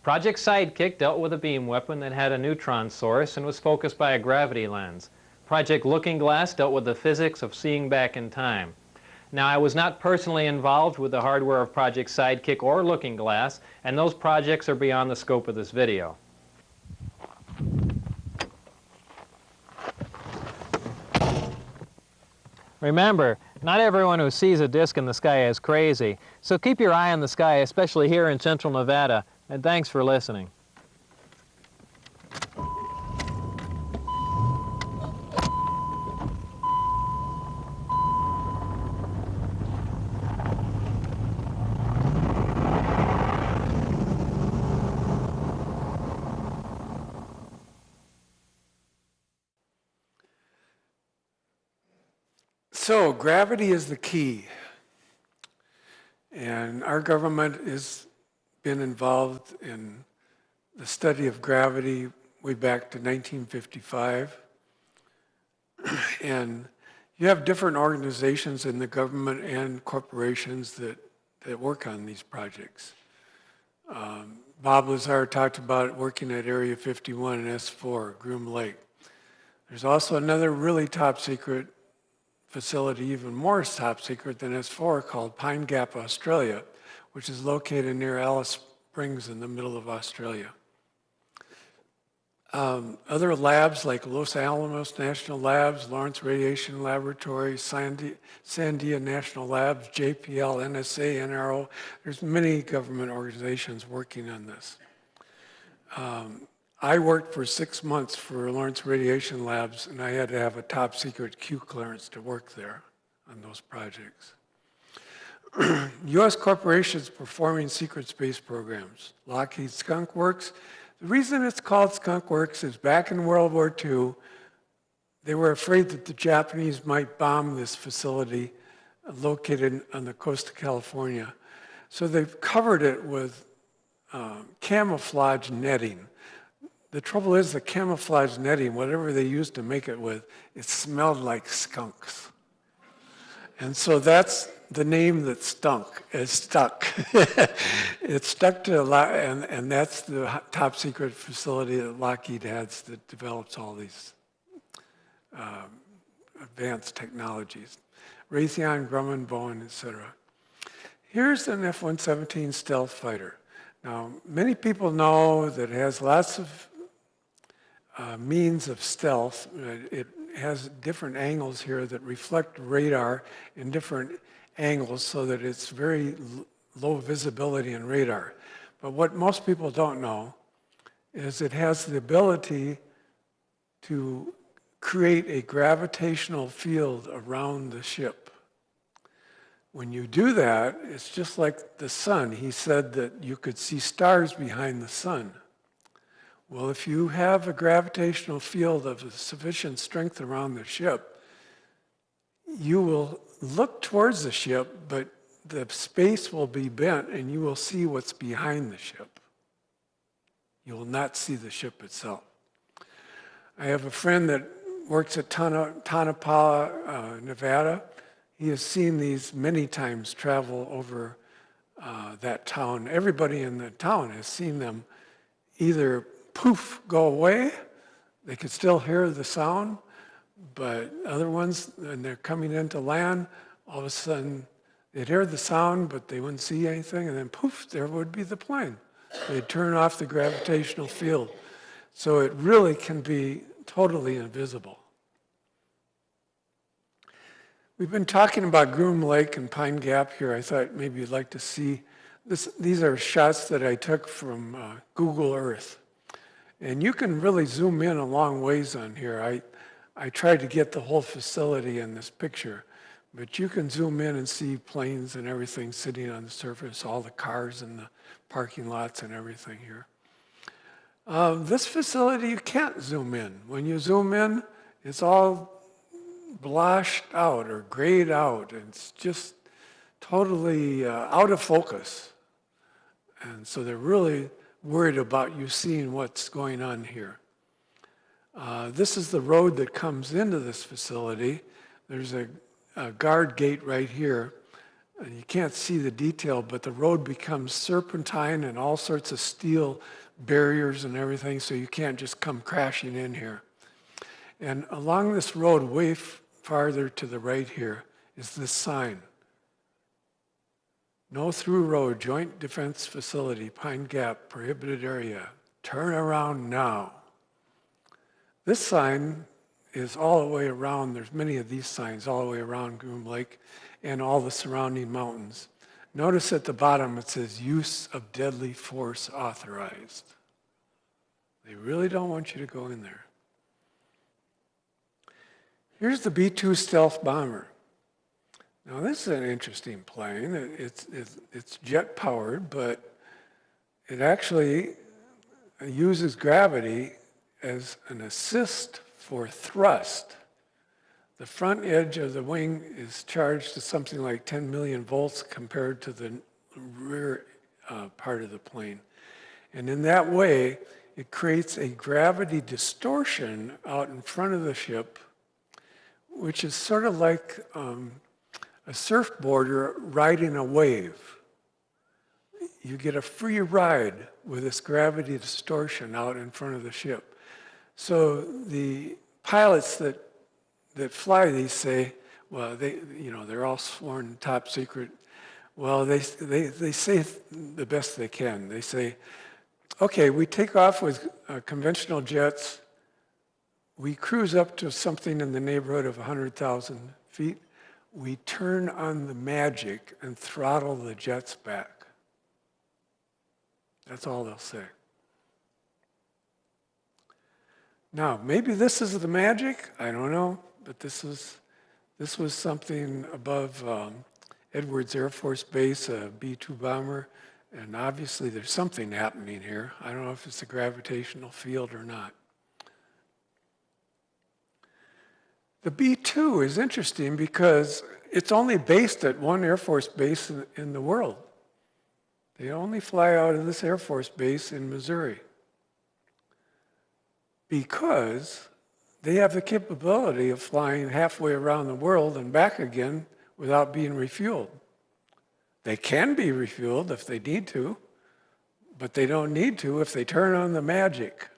Project Sidekick dealt with a beam weapon that had a neutron source and was focused by a gravity lens. Project Looking Glass dealt with the physics of seeing back in time. Now, I was not personally involved with the hardware of Project Sidekick or Looking Glass, and those projects are beyond the scope of this video. Remember, not everyone who sees a disc in the sky is crazy, so keep your eye on the sky, especially here in central Nevada, and thanks for listening. So gravity is the key, and our government has been involved in the study of gravity way back to 1955. And you have different organizations in the government and corporations that work on these projects. Bob Lazar talked about working at Area 51 and S4, Groom Lake. There's also another really top secret facility, even more top secret than S4, called Pine Gap, Australia, which is located near Alice Springs in the middle of Australia. Other labs like Los Alamos National Labs, Lawrence Radiation Laboratory, Sandia National Labs, JPL, NSA, NRO, there's many government organizations working on this. I worked for 6 months for Lawrence Radiation Labs, and I had to have a top secret Q clearance to work there on those projects. U.S. corporations performing secret space programs. Lockheed Skunk Works. The reason it's called Skunk Works is back in World War II, they were afraid that the Japanese might bomb this facility located on the coast of California. So they've covered it with camouflage netting. The trouble is the camouflage netting, whatever they used to make it with, it smelled like skunks. And so that's the name that stuck. It stuck to a lot, and that's the top secret facility that Lockheed has that develops all these advanced technologies. Raytheon, Grumman, Boeing, etc. Here's an F-117 stealth fighter. Now, many people know that it has lots of means of stealth. It has different angles here that reflect radar in different angles so that it's very low visibility in radar. But what most people don't know is it has the ability to create a gravitational field around the ship. When you do that, it's just like the sun. He said that you could see stars behind the sun. Well, if you have a gravitational field of sufficient strength around the ship, you will look towards the ship, but the space will be bent and you will see what's behind the ship. You will not see the ship itself. I have a friend that works at Tonopah, Nevada. He has seen these many times travel over that town. Everybody in the town has seen them either poof, go away. They could still hear the sound, but other ones, when they're coming into land, all of a sudden they'd hear the sound, but they wouldn't see anything, and then poof, there would be the plane. They'd turn off the gravitational field. So it really can be totally invisible. We've been talking about Groom Lake and Pine Gap here. I thought maybe you'd like to see this. These are shots that I took from Google Earth. And you can really zoom in a long ways on here. I tried to get the whole facility in this picture, but you can zoom in and see planes and everything sitting on the surface, all the cars in the parking lots and everything here. This facility, you can't zoom in. When you zoom in, it's all blotched out or grayed out. It's just totally out of focus. And so they're really worried about you seeing what's going on here. This is the road that comes into this facility. There's a guard gate right here. And you can't see the detail, but the road becomes serpentine and all sorts of steel barriers and everything, so you can't just come crashing in here. And along this road, way farther to the right here, is this sign. No through road, Joint Defense Facility, Pine Gap, prohibited area. Turn around now. This sign is all the way around. There's many of these signs all the way around Groom Lake and all the surrounding mountains. Notice at the bottom it says use of deadly force authorized. They really don't want you to go in there. Here's the B-2 stealth bomber. Now this is an interesting plane. It's jet powered, but it actually uses gravity as an assist for thrust. The front edge of the wing is charged to something like 10 million volts compared to the rear part of the plane. And in that way, it creates a gravity distortion out in front of the ship, which is sort of like a surfboarder riding a wave. You get a free ride with this gravity distortion out in front of the ship. So the pilots that fly these say, well, they're all sworn top secret. Well, they say the best they can. They say, okay, we take off with conventional jets. We cruise up to something in the neighborhood of 100,000 feet. We turn on the magic and throttle the jets back. That's all they'll say. Now, maybe this is the magic. I don't know, but this was something above Edwards Air Force Base, a B-2 bomber, and obviously there's something happening here. I don't know if it's a gravitational field or not. The B-2 is interesting because it's only based at one Air Force base in the world. They only fly out of this Air Force base in Missouri because they have the capability of flying halfway around the world and back again without being refueled. They can be refueled if they need to, but they don't need to if they turn on the magic.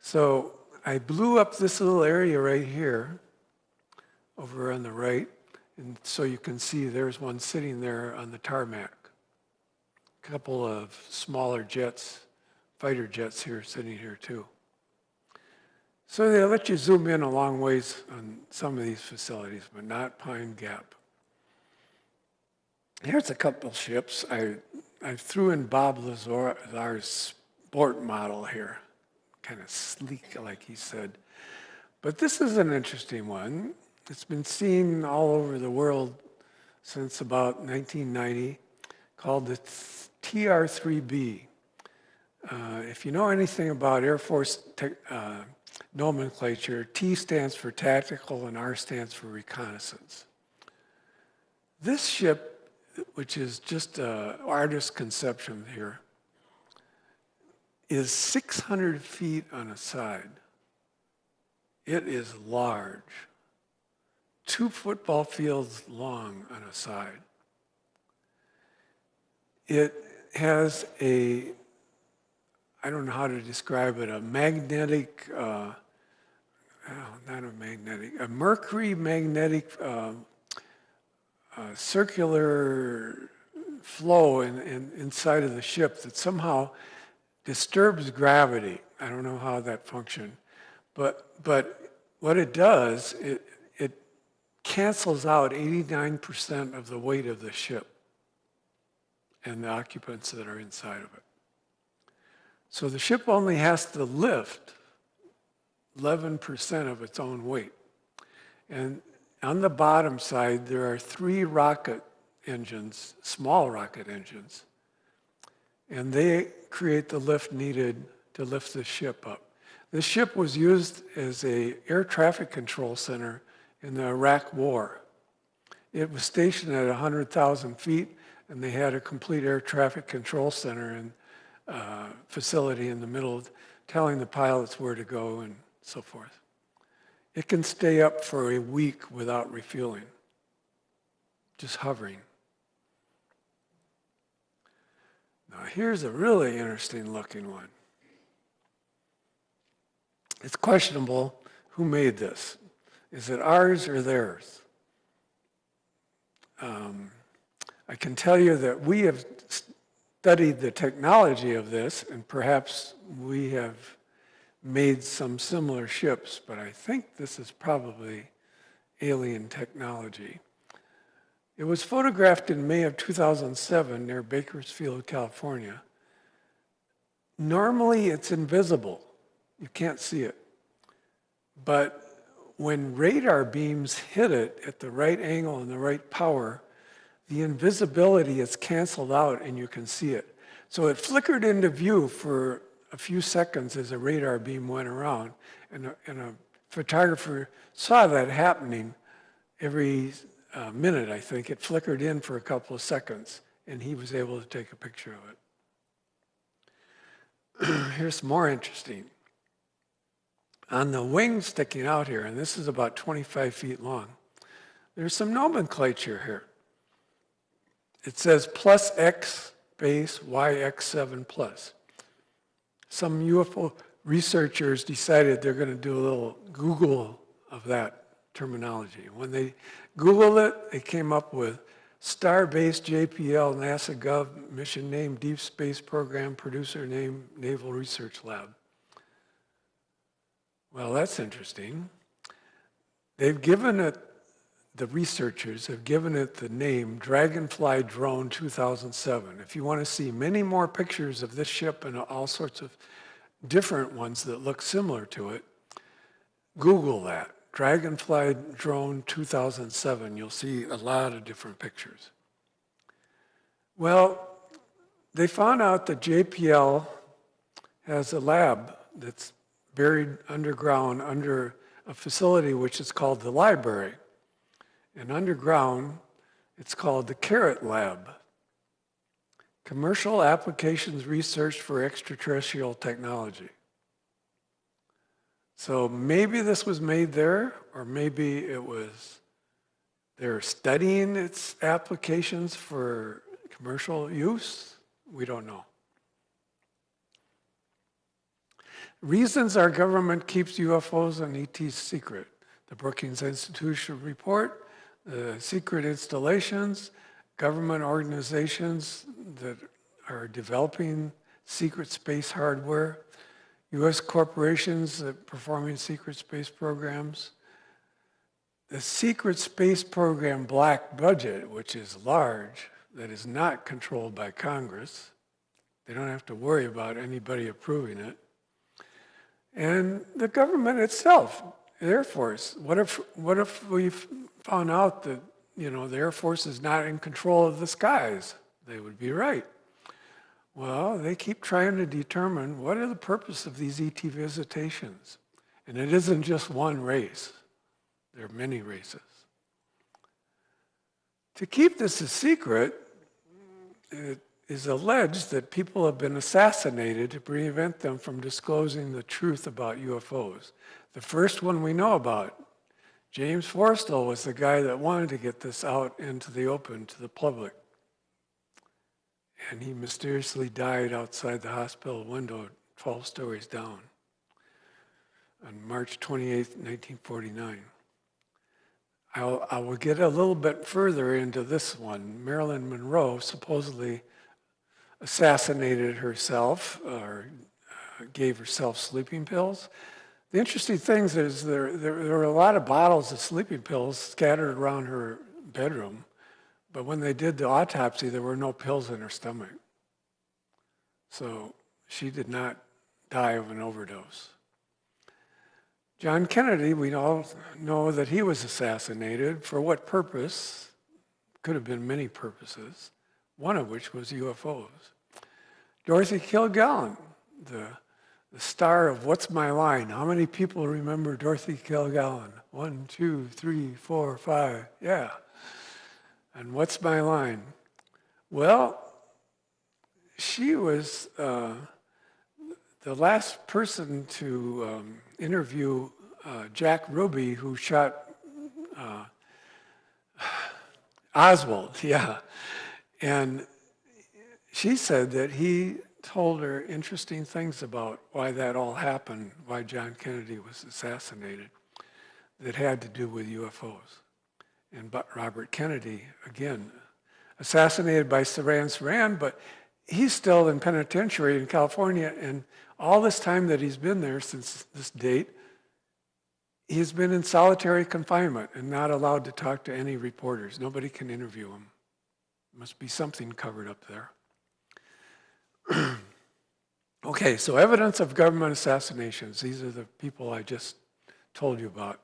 So I blew up this little area right here, over on the right, and so you can see there's one sitting there on the tarmac. A couple of smaller jets, fighter jets here, sitting here too. So they let you zoom in a long ways on some of these facilities, but not Pine Gap. Here's a couple ships. I threw in Bob Lazar's sport model here. Kind of sleek, like he said. But this is an interesting one. It's been seen all over the world since about 1990, called the TR-3B. If you know anything about Air Force nomenclature, T stands for tactical and R stands for reconnaissance. This ship, which is just an artist's conception here, is 600 feet on a side. It is large. 2 football fields long on a side. It has a, I don't know how to describe it, a magnetic, not a magnetic, a mercury magnetic circular flow inside of the ship that somehow disturbs gravity. I don't know how that functions, but what it does, it cancels out 89% of the weight of the ship and the occupants that are inside of it. So the ship only has to lift 11% of its own weight. And on the bottom side, there are 3 rocket engines, small rocket engines, and they create the lift needed to lift the ship up. This ship was used as an air traffic control center in the Iraq War. It was stationed at 100,000 feet, and they had a complete air traffic control center and facility in the middle, telling the pilots where to go and so forth. It can stay up for a week without refueling, just hovering. Now here's a really interesting looking one. It's questionable who made this. Is it ours or theirs? I can tell you that we have studied the technology of this, and perhaps we have made some similar ships, but I think this is probably alien technology. It was photographed in May of 2007 near Bakersfield, California. Normally it's invisible. You can't see it. But when radar beams hit it at the right angle and the right power, the invisibility is canceled out and you can see it. So it flickered into view for a few seconds as a radar beam went around, and a photographer saw that happening every minute, I think. It flickered in for a couple of seconds, and he was able to take a picture of it. Here's more interesting. On the wing sticking out here, and this is about 25 feet long, there's some nomenclature here. It says plus X base YX7 plus. Some UFO researchers decided they're going to do a little Google of that terminology. When they Googled it, they came up with Star-based JPL, NASA Gov, mission name, Deep Space Program, producer name, Naval Research Lab. Well, that's interesting. They've given it, the researchers have given it the name Dragonfly Drone 2007. If you want to see many more pictures of this ship and all sorts of different ones that look similar to it, Google that, Dragonfly Drone 2007. You'll see a lot of different pictures. Well, they found out that JPL has a lab that's buried underground under a facility which is called the library. And underground, it's called the Carrot Lab. Commercial Applications Research for Extraterrestrial Technology. So maybe this was made there, or maybe it was, they're studying its applications for commercial use. We don't know. Reasons our government keeps UFOs and ETs secret. The Brookings Institution report, the secret installations, government organizations that are developing secret space hardware, U.S. corporations that are performing secret space programs. The secret space program black budget, which is large, that is not controlled by Congress. They don't have to worry about anybody approving it. And the government itself, the Air Force. What if we found out that, you know, the Air Force is not in control of the skies? They would be right. Well, they keep trying to determine what are the purpose of these ET visitations. And it isn't just one race. There are many races. To keep this a secret, it is alleged that people have been assassinated to prevent them from disclosing the truth about UFOs. The first one we know about, James Forrestal, was the guy that wanted to get this out into the open to the public. And he mysteriously died outside the hospital window 12 stories down on March 28, 1949. I will get a little bit further into this one. Marilyn Monroe supposedly assassinated herself or gave herself sleeping pills. The interesting thing is there were a lot of bottles of sleeping pills scattered around her bedroom, but when they did the autopsy, there were no pills in her stomach. So she did not die of an overdose. John Kennedy, we all know that he was assassinated. For what purpose? Could have been many purposes, one of which was UFOs. Dorothy Kilgallen, the star of What's My Line. How many people remember Dorothy Kilgallen? 1, 2, 3, 4, 5. Yeah. And What's My Line? Well, she was the last person to interview Jack Ruby, who shot Oswald. Yeah. And she said that he told her interesting things about why that all happened, why John Kennedy was assassinated, that had to do with UFOs. And Robert Kennedy, again, assassinated by Saran, but he's still in penitentiary in California, and all this time that he's been there since this date, he's been in solitary confinement and not allowed to talk to any reporters. Nobody can interview him. Must be something covered up there. Okay, so evidence of government assassinations. These are the people I just told you about.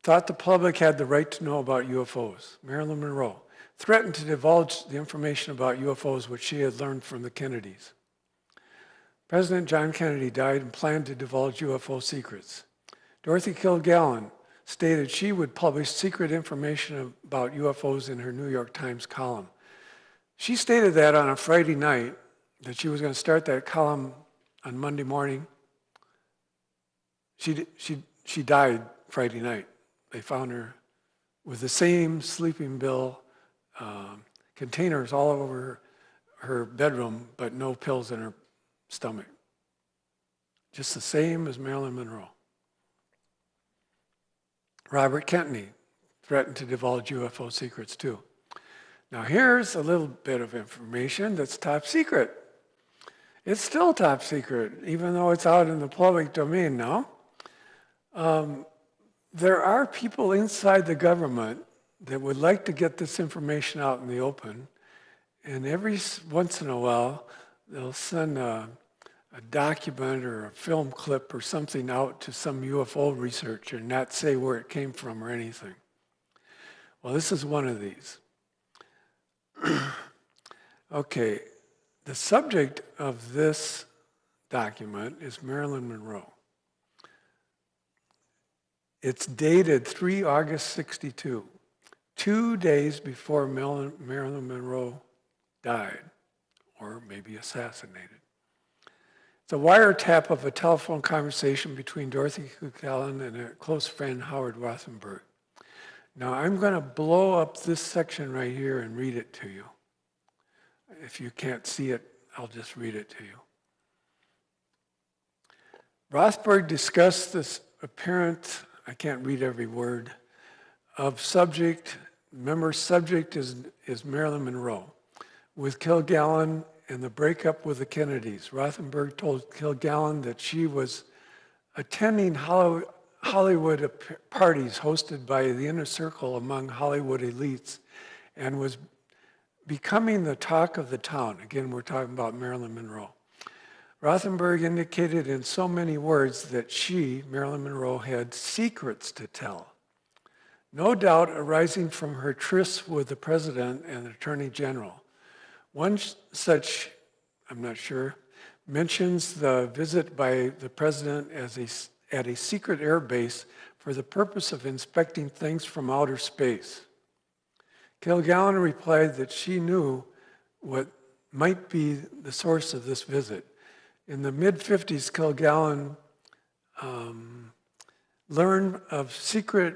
Thought the public had the right to know about UFOs. Marilyn Monroe threatened to divulge the information about UFOs which she had learned from the Kennedys. President John Kennedy died and planned to divulge UFO secrets. Dorothy Kilgallen stated she would publish secret information about UFOs in her New York Times column. She stated that on a Friday night, that she was going to start that column on Monday morning. She died Friday night. They found her with the same sleeping pill containers all over her bedroom, but no pills in her stomach. Just the same as Marilyn Monroe. Robert Kennedy threatened to divulge UFO secrets too. Now here's a little bit of information that's top secret. It's still top secret, even though it's out in the public domain now. There are people inside the government that would like to get this information out in the open, and every once in a while, they'll send a document or a film clip or something out to some UFO researcher and not say where it came from or anything. Well, this is one of these. Okay, the subject of this document is Marilyn Monroe. It's dated 3 August 62, 2 days before Marilyn Monroe died, or maybe assassinated. It's a wiretap of a telephone conversation between Dorothy Kilgallen and a close friend, Howard Rothenberg. Now, I'm going to blow up this section right here and read it to you. If you can't see it, I'll just read it to you. Rothenberg discussed this apparent, I can't read every word, of subject. Remember, subject is Marilyn Monroe. With Kilgallen and the breakup with the Kennedys, Rothenberg told Kilgallen that she was attending Hollywood parties hosted by the inner circle among Hollywood elites and was becoming the talk of the town. Again, we're talking about Marilyn Monroe. Rothenberg indicated in so many words that she, Marilyn Monroe, had secrets to tell. No doubt arising from her trysts with the president and attorney general. One such, I'm not sure, mentions the visit by the president at a secret air base for the purpose of inspecting things from outer space. Kilgallen replied that she knew what might be the source of this visit. In the mid-50s, Kilgallen learned of secret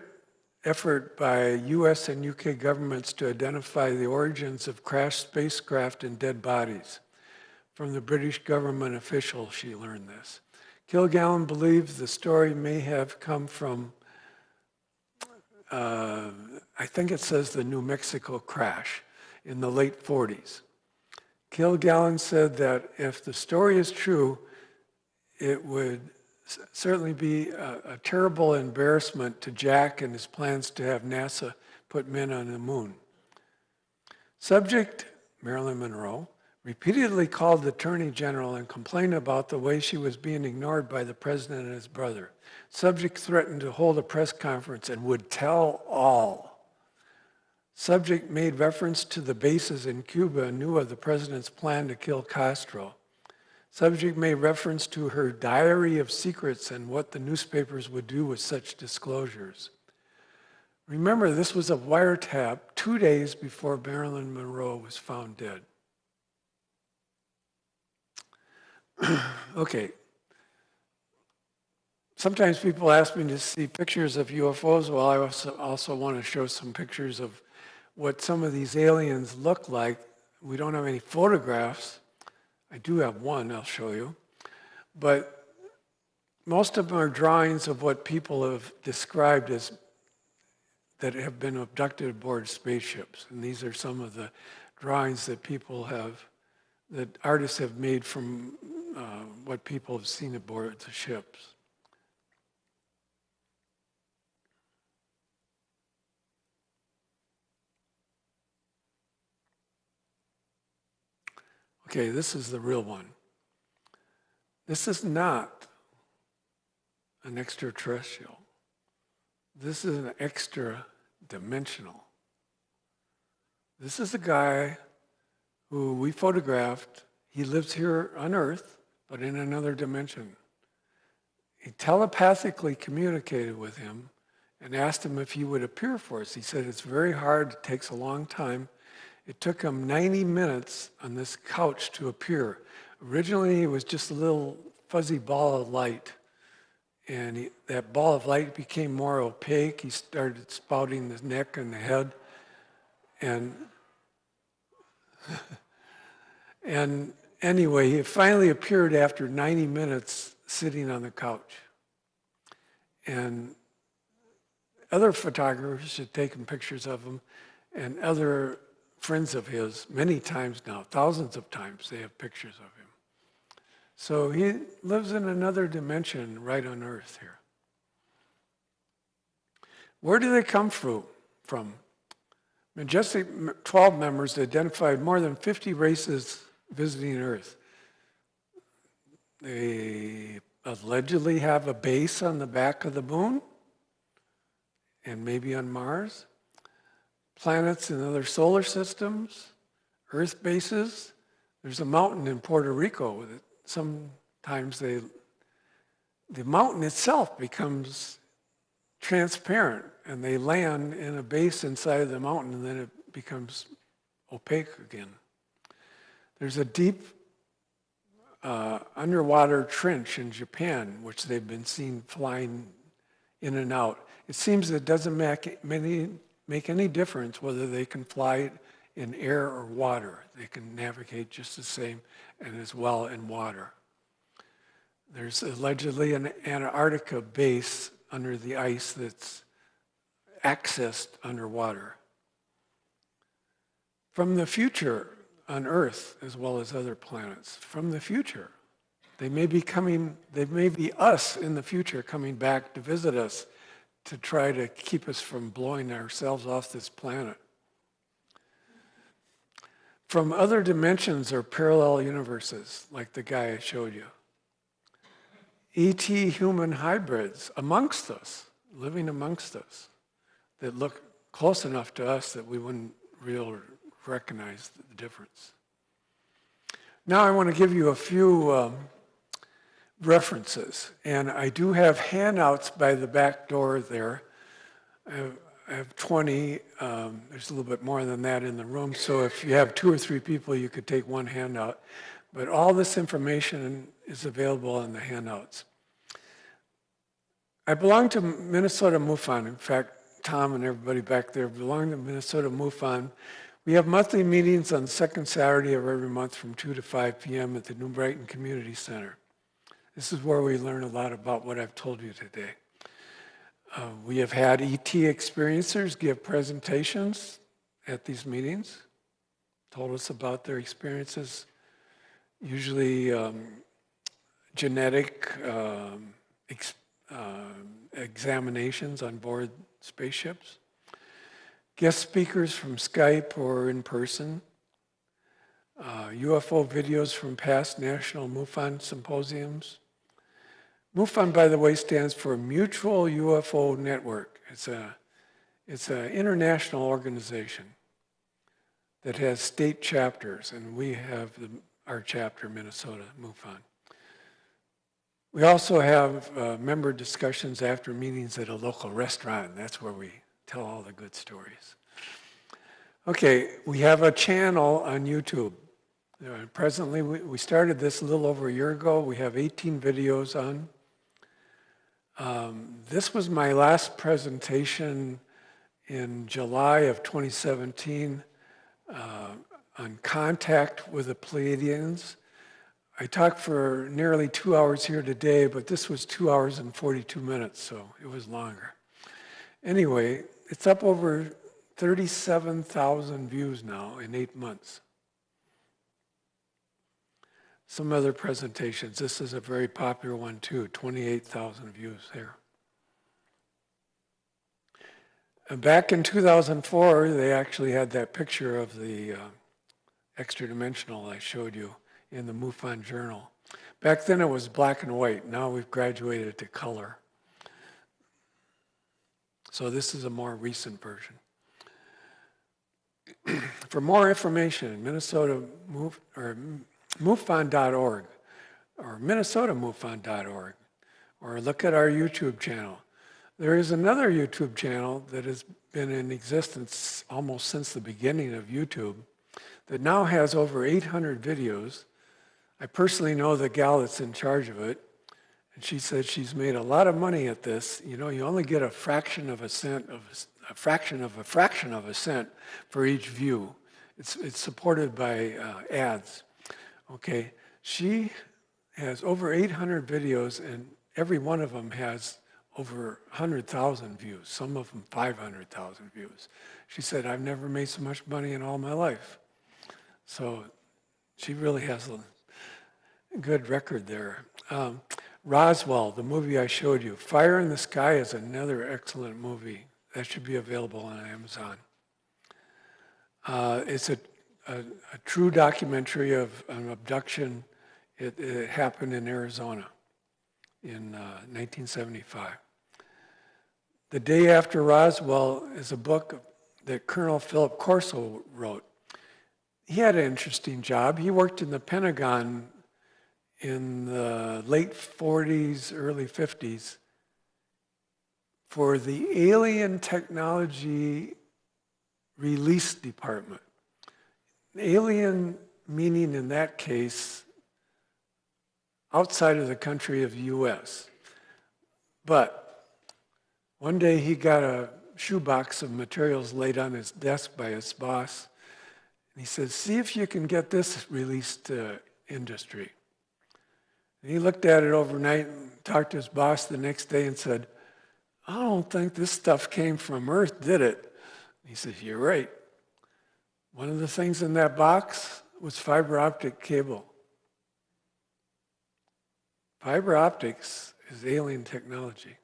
effort by US and UK governments to identify the origins of crashed spacecraft and dead bodies. From the British government official, she learned this. Kilgallen believed the story may have come from, I think it says the New Mexico crash in the late 40s. Kilgallen said that if the story is true, it would certainly be a terrible embarrassment to Jack and his plans to have NASA put men on the moon. Subject, Marilyn Monroe, repeatedly called the Attorney General and complained about the way she was being ignored by the president and his brother. Subject threatened to hold a press conference and would tell all. Subject made reference to the bases in Cuba and knew of the president's plan to kill Castro. Subject made reference to her diary of secrets and what the newspapers would do with such disclosures. Remember, this was a wiretap 2 days before Marilyn Monroe was found dead. Okay. Sometimes people ask me to see pictures of UFOs. Well, I also want to show some pictures of what some of these aliens look like. We don't have any photographs. I do have one, I'll show you. But most of them are drawings of what people have described as that have been abducted aboard spaceships. And these are some of the drawings that people have, that artists have made from what people have seen aboard the ships. Okay, this is the real one. This is not an extraterrestrial. This is an extra-dimensional. This is a guy who we photographed. He lives here on Earth, but in another dimension. He telepathically communicated with him and asked him if he would appear for us. He said, it's very hard, it takes a long time. It took him 90 minutes on this couch to appear. Originally, he was just a little fuzzy ball of light. And that ball of light became more opaque. He started spouting the neck and the head. And anyway, he finally appeared after 90 minutes sitting on the couch. And other photographers had taken pictures of him, and other friends of his, many times now, thousands of times, they have pictures of him. So he lives in another dimension right on Earth here. Where do they come from? Majestic 12 members identified more than 50 races visiting Earth. They allegedly have a base on the back of the moon and maybe on Mars. Planets in other solar systems, Earth bases. There's a mountain in Puerto Rico that sometimes the mountain itself becomes transparent and they land in a base inside of the mountain and then it becomes opaque again. There's a deep underwater trench in Japan, which they've been seen flying in and out. It seems it doesn't make any difference whether they can fly in air or water. They can navigate just the same and as well in water. There's allegedly an Antarctica base under the ice that's accessed underwater. From the future on Earth, as well as other planets, from the future, they may be us in the future coming back to visit us to try to keep us from blowing ourselves off this planet. From other dimensions or parallel universes, like the guy I showed you. ET human hybrids amongst us, living amongst us, that look close enough to us that we wouldn't really recognize the difference. Now I want to give you a few references, and I do have handouts by the back door there. I have 20. There's a little bit more than that in the room, so if you have 2 or 3 people, you could take one handout. But all this information is available in the handouts. I belong to Minnesota MUFON. In fact, Tom and everybody back there belong to Minnesota MUFON. We have monthly meetings on the second Saturday of every month from 2 to 5 p.m. at the New Brighton Community Center. This is where we learn a lot about what I've told you today. We have had ET experiencers give presentations at these meetings, told us about their experiences, usually genetic examinations on board spaceships, guest speakers from Skype or in person, UFO videos from past National MUFON symposiums. MUFON, by the way, stands for Mutual UFO Network. It's an international organization that has state chapters, and we have our chapter, Minnesota MUFON. We also have member discussions after meetings at a local restaurant. That's where we tell all the good stories. Okay, we have a channel on YouTube. Presently, we started this a little over a year ago. We have 18 videos on. This was my last presentation in July of 2017 on contact with the Pleiadians. I talked for nearly 2 hours here today, but this was 2 hours and 42 minutes, so it was longer. Anyway, It's up over 37,000 views now in 8 months. Some other presentations. This is a very popular one too, 28,000 views there. And back in 2004, they actually had that picture of the extra-dimensional I showed you in the MUFON Journal. Back then it was black and white. Now we've graduated to color. So this is a more recent version. For more information, MUFON.org or MinnesotaMUFON.org, or look at our YouTube channel. There is another YouTube channel that has been in existence almost since the beginning of YouTube that now has over 800 videos. I personally know the gal that's in charge of it, and she said she's made a lot of money at this. You know, you only get a fraction of a cent, a fraction of a cent for each view. It's supported by ads. Okay, she has over 800 videos, and every one of them has over 100,000 views, some of them 500,000 views. She said, I've never made so much money in all my life. So she really has a good record there. Roswell, the movie I showed you, Fire in the Sky is another excellent movie. That should be available on Amazon. It's a true documentary of an abduction. It happened in Arizona in 1975. The Day After Roswell is a book that Colonel Philip Corso wrote. He had an interesting job. He worked in the Pentagon in the late 40s, early 50s for the Alien Technology Release Department. Alien meaning in that case outside of the country of the US. But one day he got a shoebox of materials laid on his desk by his boss. And he said, see if you can get this released to industry. And he looked at it overnight and talked to his boss the next day and said, I don't think this stuff came from Earth, did it? He said, you're right. One of the things in that box was fiber optic cable. Fiber optics is alien technology.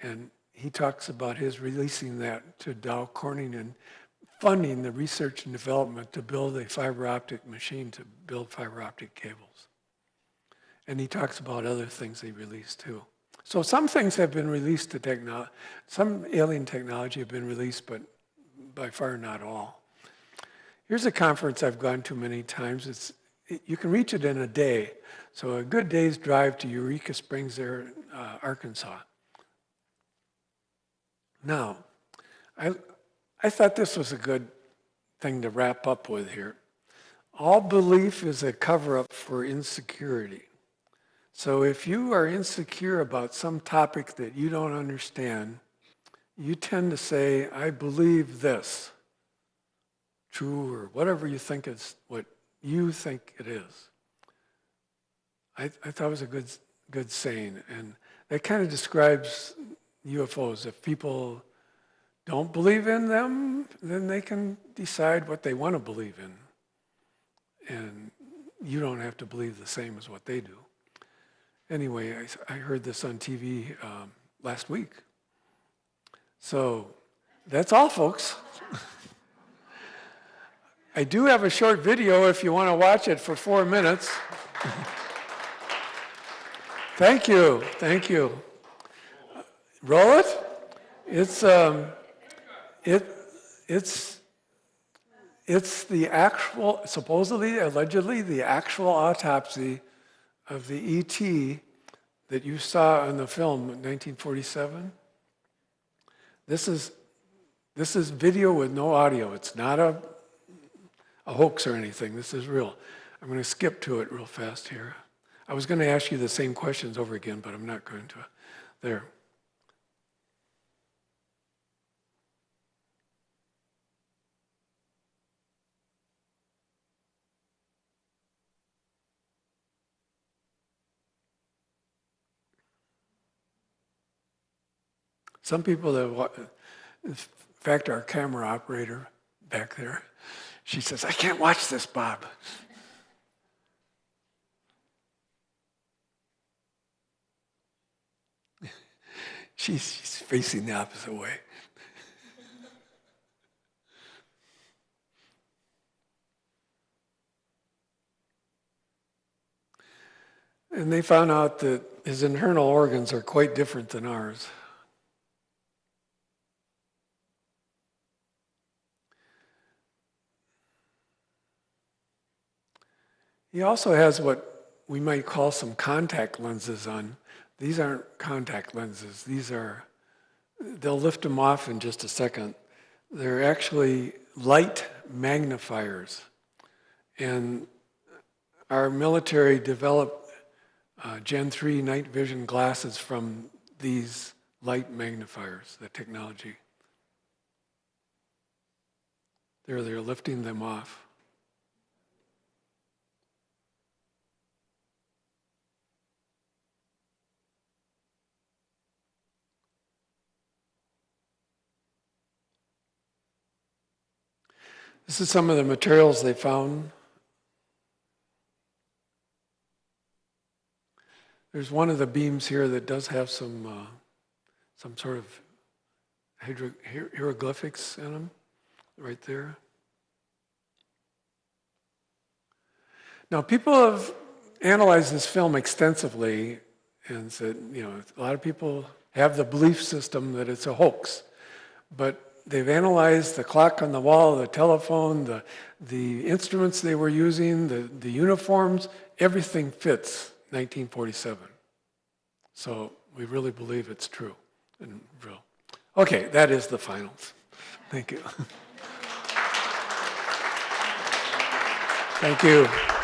And he talks about his releasing that to Dow Corning and funding the research and development to build a fiber optic machine to build fiber optic cables. And he talks about other things he released too. So some things have been released to technology, some alien technology have been released, but by far not all. Here's a conference I've gone to many times. You can reach it in a day. So a good day's drive to Eureka Springs, Arkansas. Now, I thought this was a good thing to wrap up with here. All belief is a cover-up for insecurity. So if you are insecure about some topic that you don't understand, you tend to say, I believe this, true, or whatever you think is what you think it is. I thought it was a good saying, and that kind of describes UFOs. If people don't believe in them, then they can decide what they want to believe in. And you don't have to believe the same as what they do. Anyway, I heard this on TV last week. So that's all, folks. I do have a short video if you want to watch it for 4 minutes. Thank you. Thank you. Roll it. It's the actual, supposedly, allegedly, the actual autopsy of the ET that you saw in the film in 1947. This is video with no audio. It's not a hoax or anything. This is real. I'm going to skip to it real fast here. I was going to ask you the same questions over again, but I'm not going to. There. Some people that In fact, our camera operator back there, she says, I can't watch this, Bob. She's facing the opposite way. And they found out that his internal organs are quite different than ours. He also has what we might call some contact lenses on. These aren't contact lenses. They'll lift them off in just a second. They're actually light magnifiers. And our military developed Gen 3 night vision glasses from these light magnifiers, the technology. They're lifting them off. This is some of the materials they found. There's one of the beams here that does have some sort of hieroglyphics in them, right there. Now, people have analyzed this film extensively and said, a lot of people have the belief system that it's a hoax, but they've analyzed the clock on the wall, the telephone, the instruments they were using, the uniforms, everything fits 1947. So we really believe it's true and real. Okay, that is the finals. Thank you. Thank you.